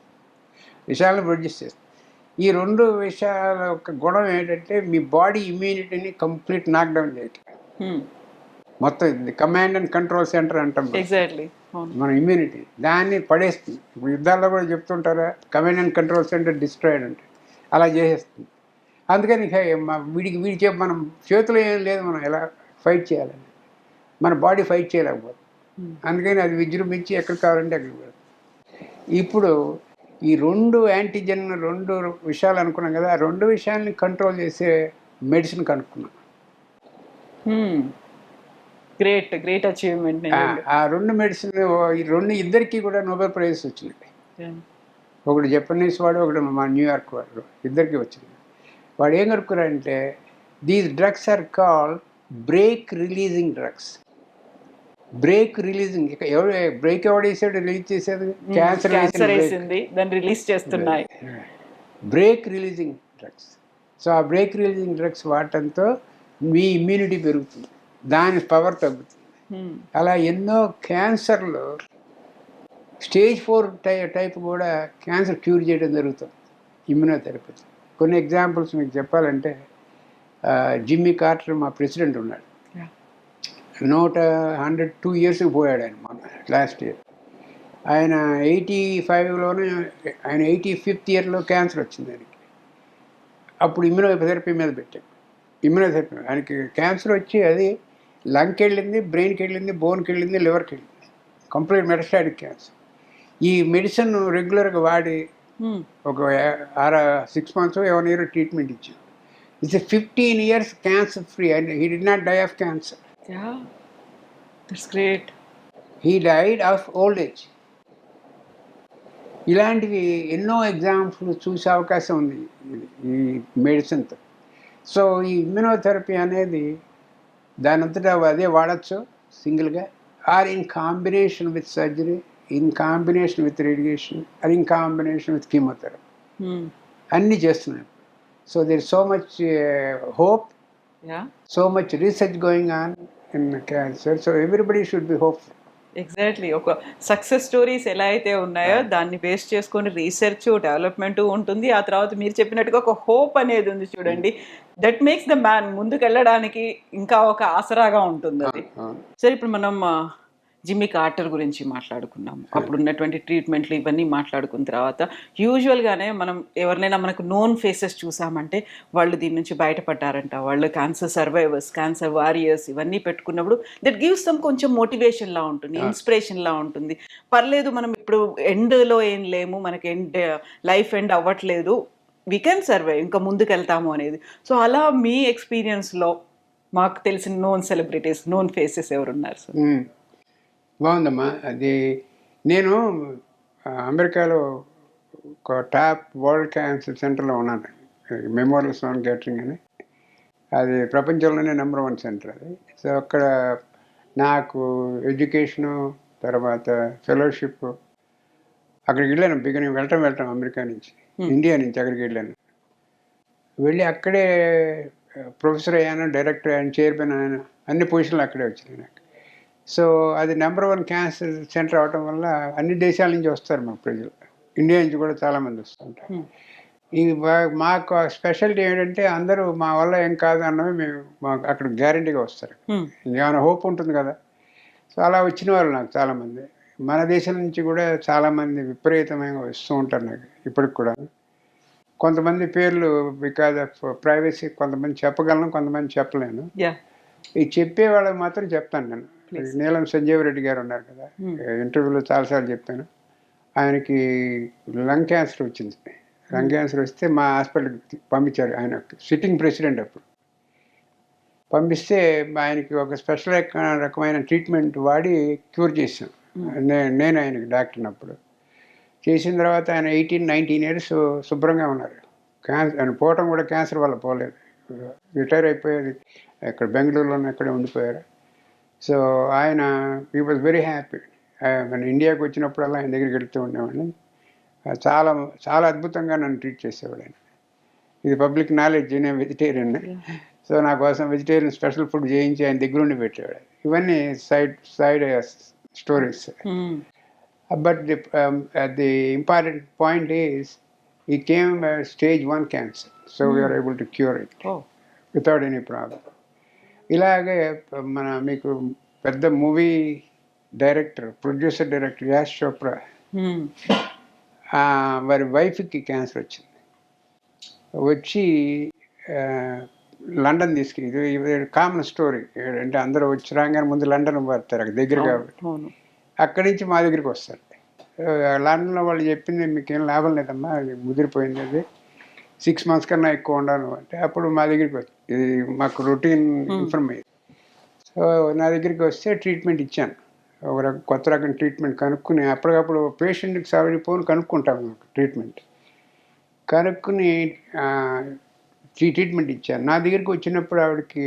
విషయాలను ప్రొడ్యూస్ చేస్తుంది. ఈ 2 విషయాల యొక్క గుణం ఏంటంటే మీ బాడీ ఇమ్యూనిటీని కంప్లీట్ నాక్డౌన్ చేయటం. మొత్తం కమాండ్ అండ్ కంట్రోల్ సెంటర్ అంటాం మన ఇమ్యూనిటీ, దాన్ని పడేస్తుంది. ఇప్పుడు యుద్ధాల్లో కూడా చెప్తుంటారా, command and control center destroyed అంటే అలా చేసేస్తుంది. అందుకని వీడికి మనం చేతిలో ఏం లేదు, మనం ఎలా ఫైట్ చేయాలని, మన బాడీ ఫైట్ చేయలేకపోతుంది. అందుకని అది విజృంభించి ఎక్కడ కావాలంటే అక్కడికి వెళ్తుంది. ఇప్పుడు ఈ 2 యాంటీజెన్ 2 విషయాలు అనుకున్నాం కదా, ఆ 2 విషయాల్ని కంట్రోల్ చేసే మెడిసిన్ కనుక్కున్నాం. Great achievement. ఆ 2 మెడిసిన్, ఈ 2 ఇద్దరికి కూడా నోబెల్ ప్రైజ్ వచ్చింది. ఒకటి జపనీస్ వాడు, ఒకటి మా న్యూయార్క్ వాడు, ఇద్దరికి వచ్చింది. వాడు ఏం కనుక్కున్నాడంటే, these drugs are called brake releasing drugs. Brake releasing, ఎవరు బ్రేక్ ఎవడు వేసాడు, రిలీజ్ చేసేది క్యాన్సర్ రిలీజ్ చేస్తున్నాయి. Brake releasing drugs. సో ఆ బ్రేక్ రిలీజింగ్ డ్రగ్స్ వాడటంతో మీ ఇమ్యూనిటీ పెరుగుతుంది, దాని పవర్ తగ్గుతుంది. అలా ఎన్నో క్యాన్సర్లు స్టేజ్ 4 టైప్ కూడా క్యాన్సర్ క్యూర్ చేయడం జరుగుతుంది ఇమ్యునోథెరపీ. కొన్ని ఎగ్జాంపుల్స్ మీకు చెప్పాలంటే, జిమ్మీ కార్టర్ మా ప్రెసిడెంట్ ఉన్నాడు, 102 years పోయాడు ఆయన మొన్న లాస్ట్ ఇయర్. ఆయన 85లోనే, ఆయన 85th yearలో క్యాన్సర్ వచ్చింది ఆయనకి. అప్పుడు ఇమ్యునోథెరపీ మీద పెట్టాడు. ఇమ్యునోథెరపీ, ఆయనకి క్యాన్సర్ వచ్చి అది లంగ్కి వెళ్ళింది, బ్రెయిన్కి వెళ్ళింది, బోన్కి వెళ్ళింది, లివర్కి వెళ్ళింది, కంప్లీట్ మెటాస్టాటిక్ క్యాన్సర్. ఈ మెడిసిన్ రెగ్యులర్గా వాడి ఒక 6 months 1 year ట్రీట్మెంట్ ఇచ్చాం. It's 15 years cancer free and he did not die of cancer. That's great. He died of old age. ఇలాంటివి ఎన్నో ఎగ్జాంపుల్స్ చూసే అవకాశం ఉంది ఈ మెడిసిన్తో. సో ఈ ఇమ్యునోథెరపీ అనేది దానంతటా అదే వాడచ్చు సింగిల్గా, or in combination with surgery, in combination with radiation, or in combination with chemotherapy. అన్నీ చేస్తున్నాయి. So there so much hope, so much research going on in cancer. So everybody should be hopeful. Exactly. ఒక సక్సెస్ స్టోరీస్ ఎలా అయితే ఉన్నాయో దాన్ని బేస్ చేసుకొని రీసెర్చ్, డెవలప్మెంట్ ఉంటుంది. ఆ తర్వాత మీరు చెప్పినట్టుగా ఒక హోప్ అనేది ఉంది చూడండి, దట్ మేక్స్ ద మ్యాన్ ముందుకు వెళ్ళడానికి ఇంకా ఒక ఆసరాగా ఉంటుంది అది. సరే, ఇప్పుడు మనం జిమ్మీ కార్టర్ గురించి మాట్లాడుకున్నాము. అప్పుడు ఉన్నటువంటి ట్రీట్మెంట్లు ఇవన్నీ మాట్లాడుకున్న తర్వాత యూజువల్గానే మనం ఎవరినైనా మనకు నోన్ ఫేసెస్ చూసామంటే వాళ్ళు దీని నుంచి బయటపడ్డారంట, వాళ్ళు క్యాన్సర్ సర్వైవర్స్, క్యాన్సర్ వారియర్స్ ఇవన్నీ పెట్టుకున్నప్పుడు దట్ గివ్స్ దమ్ కొంచెం మోటివేషన్ లా ఉంటుంది, ఇన్స్పిరేషన్ లా ఉంటుంది. పర్లేదు మనం ఇప్పుడు ఎండ్లో ఏం లేము, మనకి లైఫ్ ఎండ్ అవ్వట్లేదు, వీ కెన్ సర్వైవ్, ఇంకా ముందుకు వెళ్తాము అనేది. సో అలా మీ ఎక్స్పీరియన్స్లో మాకు తెలిసిన నోన్ సెలబ్రిటీస్, నోన్ ఫేసెస్ ఎవరున్నారు సార్? బాగుందమ్మా. అది నేను అమెరికాలో ఒక టాప్ వరల్డ్ క్యాన్సర్ సెంటర్లో ఉన్నాను, మెమోరియల్ స్లోన్ కేటరింగ్ అని. అది ప్రపంచంలోనే నెంబర్ 1 సెంటర్ అది. సో అక్కడ నాకు ఎడ్యుకేషను, తర్వాత ఫెలోషిప్, అక్కడికి వెళ్ళాను. వెళ్ళటం అమెరికా నుంచి, ఇండియా నుంచి అక్కడికి వెళ్ళాను. వెళ్ళి అక్కడే ప్రొఫెసర్ అయ్యాను, డైరెక్టర్ అయ్యాను, చైర్మన్ అయ్యాను, అన్ని పొజిషన్లు అక్కడే వచ్చినాయి నాకు. సో అది నెంబర్ 1 క్యాన్సర్ సెంటర్ అవటం వల్ల అన్ని దేశాల నుంచి వస్తారు మన ప్రజలు, ఇండియా నుంచి కూడా చాలామంది వస్తుంటారు. ఇది మాకు స్పెషాలిటీ ఏంటంటే అందరూ మా వల్ల ఏం కాదు అన్నవి మేము మాకు అక్కడ గ్యారంటీగా వస్తారు. ఏమైనా హోప్ ఉంటుంది కదా. సో అలా వచ్చిన వాళ్ళు నాకు చాలామంది మన దేశం నుంచి కూడా చాలామంది విపరీతమైన వస్తూ ఉంటారు నాకు ఇప్పటికి కూడా. కొంతమంది పేర్లు బికాజ్ ఆఫ్ ప్రైవసీ కొంతమంది చెప్పగలను, కొంతమంది చెప్పలేను. ఈ చెప్పే వాళ్ళకి మాత్రం చెప్తాను నేను. నీలం సంజీవ్ రెడ్డి గారు ఉన్నారు కదా, ఇంటర్వ్యూలో చాలాసార్లు చెప్పాను. ఆయనకి లంగ్ క్యాన్సర్ వచ్చింది. లంగ్ క్యాన్సర్ వస్తే మా హాస్పిటల్కి పంపించారు. ఆయన సిట్టింగ్ ప్రెసిడెంట్ అప్పుడు. పంపిస్తే ఆయనకి ఒక స్పెషల్ రకమైన ట్రీట్మెంట్ వాడి క్యూర్ చేశాం. నేను ఆయనకి డాక్టర్ని అప్పుడు. చేసిన తర్వాత ఆయన 18-19 ఇయర్స్ శుభ్రంగా ఉన్నారు. ఆయన పోవటం కూడా క్యాన్సర్ వల్ల పోలేదు, రిటైర్ అయిపోయేది ఇక్కడ బెంగళూరులోనే ఎక్కడే ఉండిపోయారు. సో ఆయన హీ వాజ్ వెరీ హ్యాపీ. మన ఇండియాకి వచ్చినప్పుడల్లా ఆయన దగ్గరికి వెళ్తూ ఉండేవాడిని. చాలా చాలా అద్భుతంగా నన్ను ట్రీట్ చేసేవాడు ఆయన. ఇది పబ్లిక్ నాలెడ్జ్, నేను వెజిటేరియన్. సో నా కోసం వెజిటేరియన్ స్పెషల్ ఫుడ్ చేయించి ఆయన దగ్గరుండి పెట్టేవాడు. ఇవన్నీ side stories. But the important point is he came stage 1 cancer, so we are able to cure it without any problem. ఇలాగే మన మీకు పెద్ద movie director, producer director Yash Chopra, వారి వైఫ్కి క్యాన్సర్ వచ్చింది. వచ్చి లండన్ ఇది కామన్ స్టోరీ. అంటే అందరూ వచ్చి రాగానే ముందు లండన్ పడతారు, అక్కడ దగ్గర కాబట్టి. అక్కడి నుంచి మా దగ్గరికి వస్తారు. లండన్లో వాళ్ళు చెప్పింది మీకేం లాభం లేదమ్మా, అది ముదిరిపోయింది, అది 6 months కన్నా ఎక్కువ ఉండను అంటే అప్పుడు మా దగ్గరికి వచ్చి ఇది మాకు రొటీన్ ఇన్ఫర్మేషన్. సో నా దగ్గరికి వస్తే ట్రీట్మెంట్ ఇచ్చాను. ఒక కొత్త రకం ట్రీట్మెంట్ కనుక్కుని అప్పటికప్పుడు పేషెంట్కి సవరిపోని కనుక్కుంటాము ట్రీట్మెంట్. కనుక్కుని ట్రీట్మెంట్ ఇచ్చాను. నా దగ్గరికి వచ్చినప్పుడు ఆవిడకి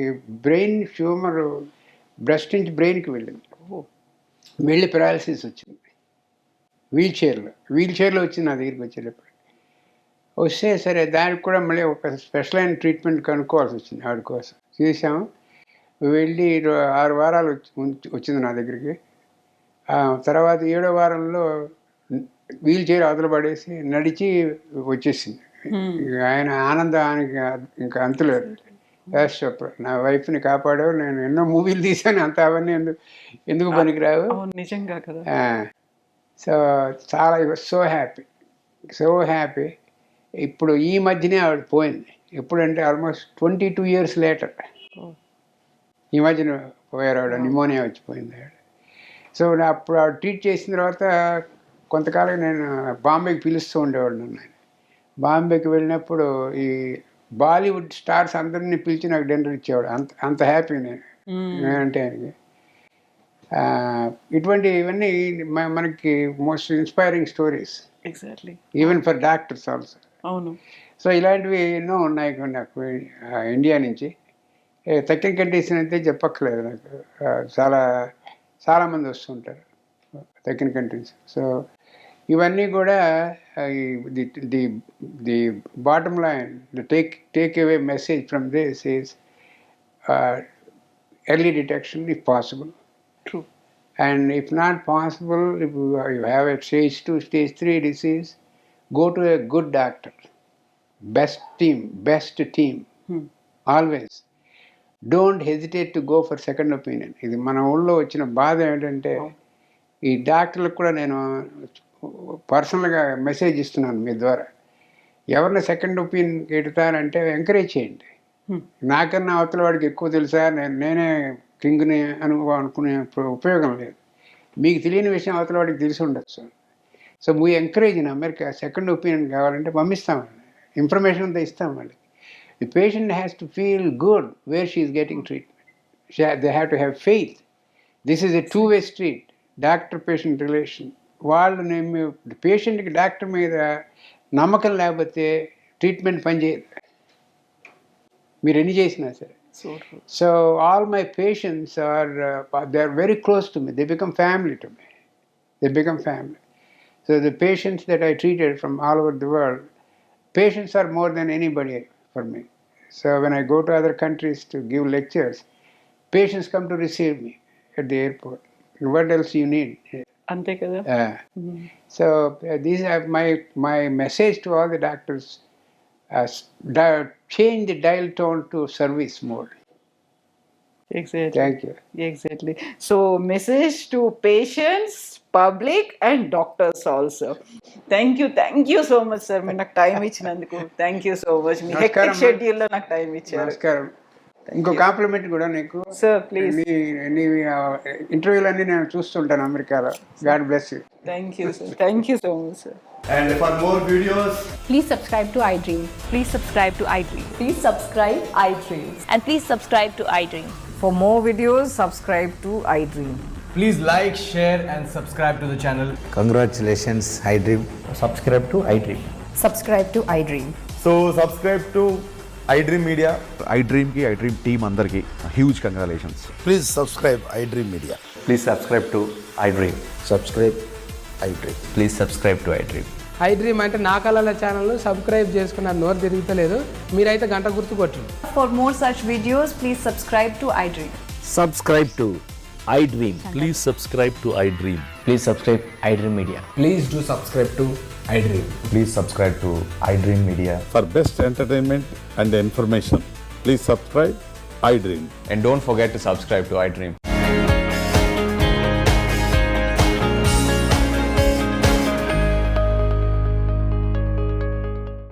బ్రెయిన్ ట్యూమర్ బ్రెస్ట్ నుంచి బ్రెయిన్కి వెళ్ళింది. వెళ్ళి పెరాలసిస్ వచ్చింది. వీల్ చైర్లో వచ్చింది నా దగ్గరికి వచ్చేటప్పుడు. వస్తే సరే దానికి కూడా మళ్ళీ ఒక స్పెషల్ అయిన ట్రీట్మెంట్ కనుక్కోవాల్సి వచ్చింది ఆవిడ కోసం. చేసాము. వెళ్ళి 6 వారాలు వచ్చింది నా దగ్గరికి. తర్వాత 7వ వారంలో వీల్ చైర్ అవతల పడేసి నడిచి వచ్చేసింది. ఆయన ఆనందానికి ఇంకా అంతులేదు. యాష్ చోప్రా, నా వైఫ్ని కాపాడావు, నేను ఎన్నో మూవీలు తీశాను, అంత అవన్నీ ఎందుకు పనికిరావు. నిజంగా కదా. సో చాలా సో హ్యాపీ. ఇప్పుడు ఈ మధ్యనే ఆవిడ పోయింది. ఎప్పుడంటే ఆల్మోస్ట్ 22 years లేటర్ ఈ మధ్యన పోయారు ఆవిడ. న్యూమోనియా వచ్చిపోయింది ఆవిడ. సో అప్పుడు ఆవిడ ట్రీట్ చేసిన తర్వాత కొంతకాలం నేను బాంబేకి పిలుస్తూ ఉండేవాడు నన్ను. బాంబేకి వెళ్ళినప్పుడు ఈ బాలీవుడ్ స్టార్స్ అందరినీ పిలిచి నాకు డిన్నర్ ఇచ్చేవాడు. అంత హ్యాపీ నేనంటే ఆయనకి. ఇవన్నీ మనకి most inspiring stories, exactly, even for doctors also. అవును. సో ఇలాంటివి ఎన్నో ఉన్నాయి నాకు ఇండియా నుంచి. తక్కిన కంట్రీస్ అయితే చెప్పక్కర్లేదు నాకు. చాలామంది వస్తుంటారు తక్కిన కంట్రీస్. సో ఇవన్నీ కూడా the bottom line, the take away message from this is early detection if possible. True. And if not possible, if you have a stage 2, stage 3 disease, go to a good doctor. Best team. Always. Don't hesitate to go for second opinion. ఇది మన ఊళ్ళో వచ్చిన బాధ ఏంటంటే ఈ డాక్టర్లకు కూడా నేను పర్సనల్గా మెసేజ్ ఇస్తున్నాను మీ ద్వారా. ఎవరిని సెకండ్ ఒపీనియన్కి ఎడతానంటే ఎంకరేజ్ చేయండి. నాకన్నా అవతల వాడికి ఎక్కువ తెలుసా, నేనే కింగ్ని అనుకునే ఉపయోగం లేదు. మీకు తెలియని విషయం అవతల వాడికి తెలిసి ఉండొచ్చు. So we encourage in America. Second opinion కావాలంటే పంపిస్తామండి, ఇన్ఫర్మేషన్ అంతా ఇస్తాం వాళ్ళకి. The patient has to feel good where she is getting treatment. They have to have faith. This is a two way street, doctor patient relation. వాళ్ళు పేషెంట్కి డాక్టర్ మీద నమ్మకం లేకపోతే ట్రీట్మెంట్ పనిచేయదు, మీరు ఎన్ని చేసినా సరే. So all my patients they are very close to me. They become family to me. They become family. So the patients that I treated from all over the world, patients are more than anybody for me. So when I go to other countries to give lectures, patients come to receive me at the airport. What else you need? అంతే కదా. So these are my message to all the doctors. Change the dial tone to service mode. Exactly. Thank you. Exactly. So message to patients, public and doctors also. Thank you so much sir. మీరు నాకు టైం ఇచ్చినందుకు thank you so much. Me hectic షెడ్యూల్లో నాకు టైం ఇచ్చారు. నమస్కారం. ఇంకో కాంప్లిమెంట్ కూడా నీకు సార్ ప్లీజ్. నీ ఇంటర్వ్యూలన్నీ నేను చూస్తుంటాను అమెరికాలో. God bless you. Thank you sir. Thank you so much sir. And for more videos, Please subscribe to iDream. Please subscribe to iDream. Please subscribe iDream. And please subscribe to iDream. For more videos, subscribe to iDream. please like, share and subscribe to the channel. Congratulations, iDream. Subscribe to iDream. Subscribe to iDream. So subscribe to iDream Media. iDream team andarki huge congratulations. Please subscribe iDream Media. Please subscribe to iDream. Subscribe iDream. Please subscribe to iDream. iDream అంటే నా కళల ఛానల్ సబ్స్క్రైబ్ చేసుకున్న నోరు తిరుగుతలేదు, మీరైతే గంట గుర్తు కొట్టండి. For more such videos, please subscribe to iDream. Subscribe to iDream. Please subscribe to iDream. Please subscribe iDream Media. Please do subscribe to iDream. Please subscribe to iDream Media. For best entertainment and information, please subscribe iDream. And don't forget to subscribe to iDream.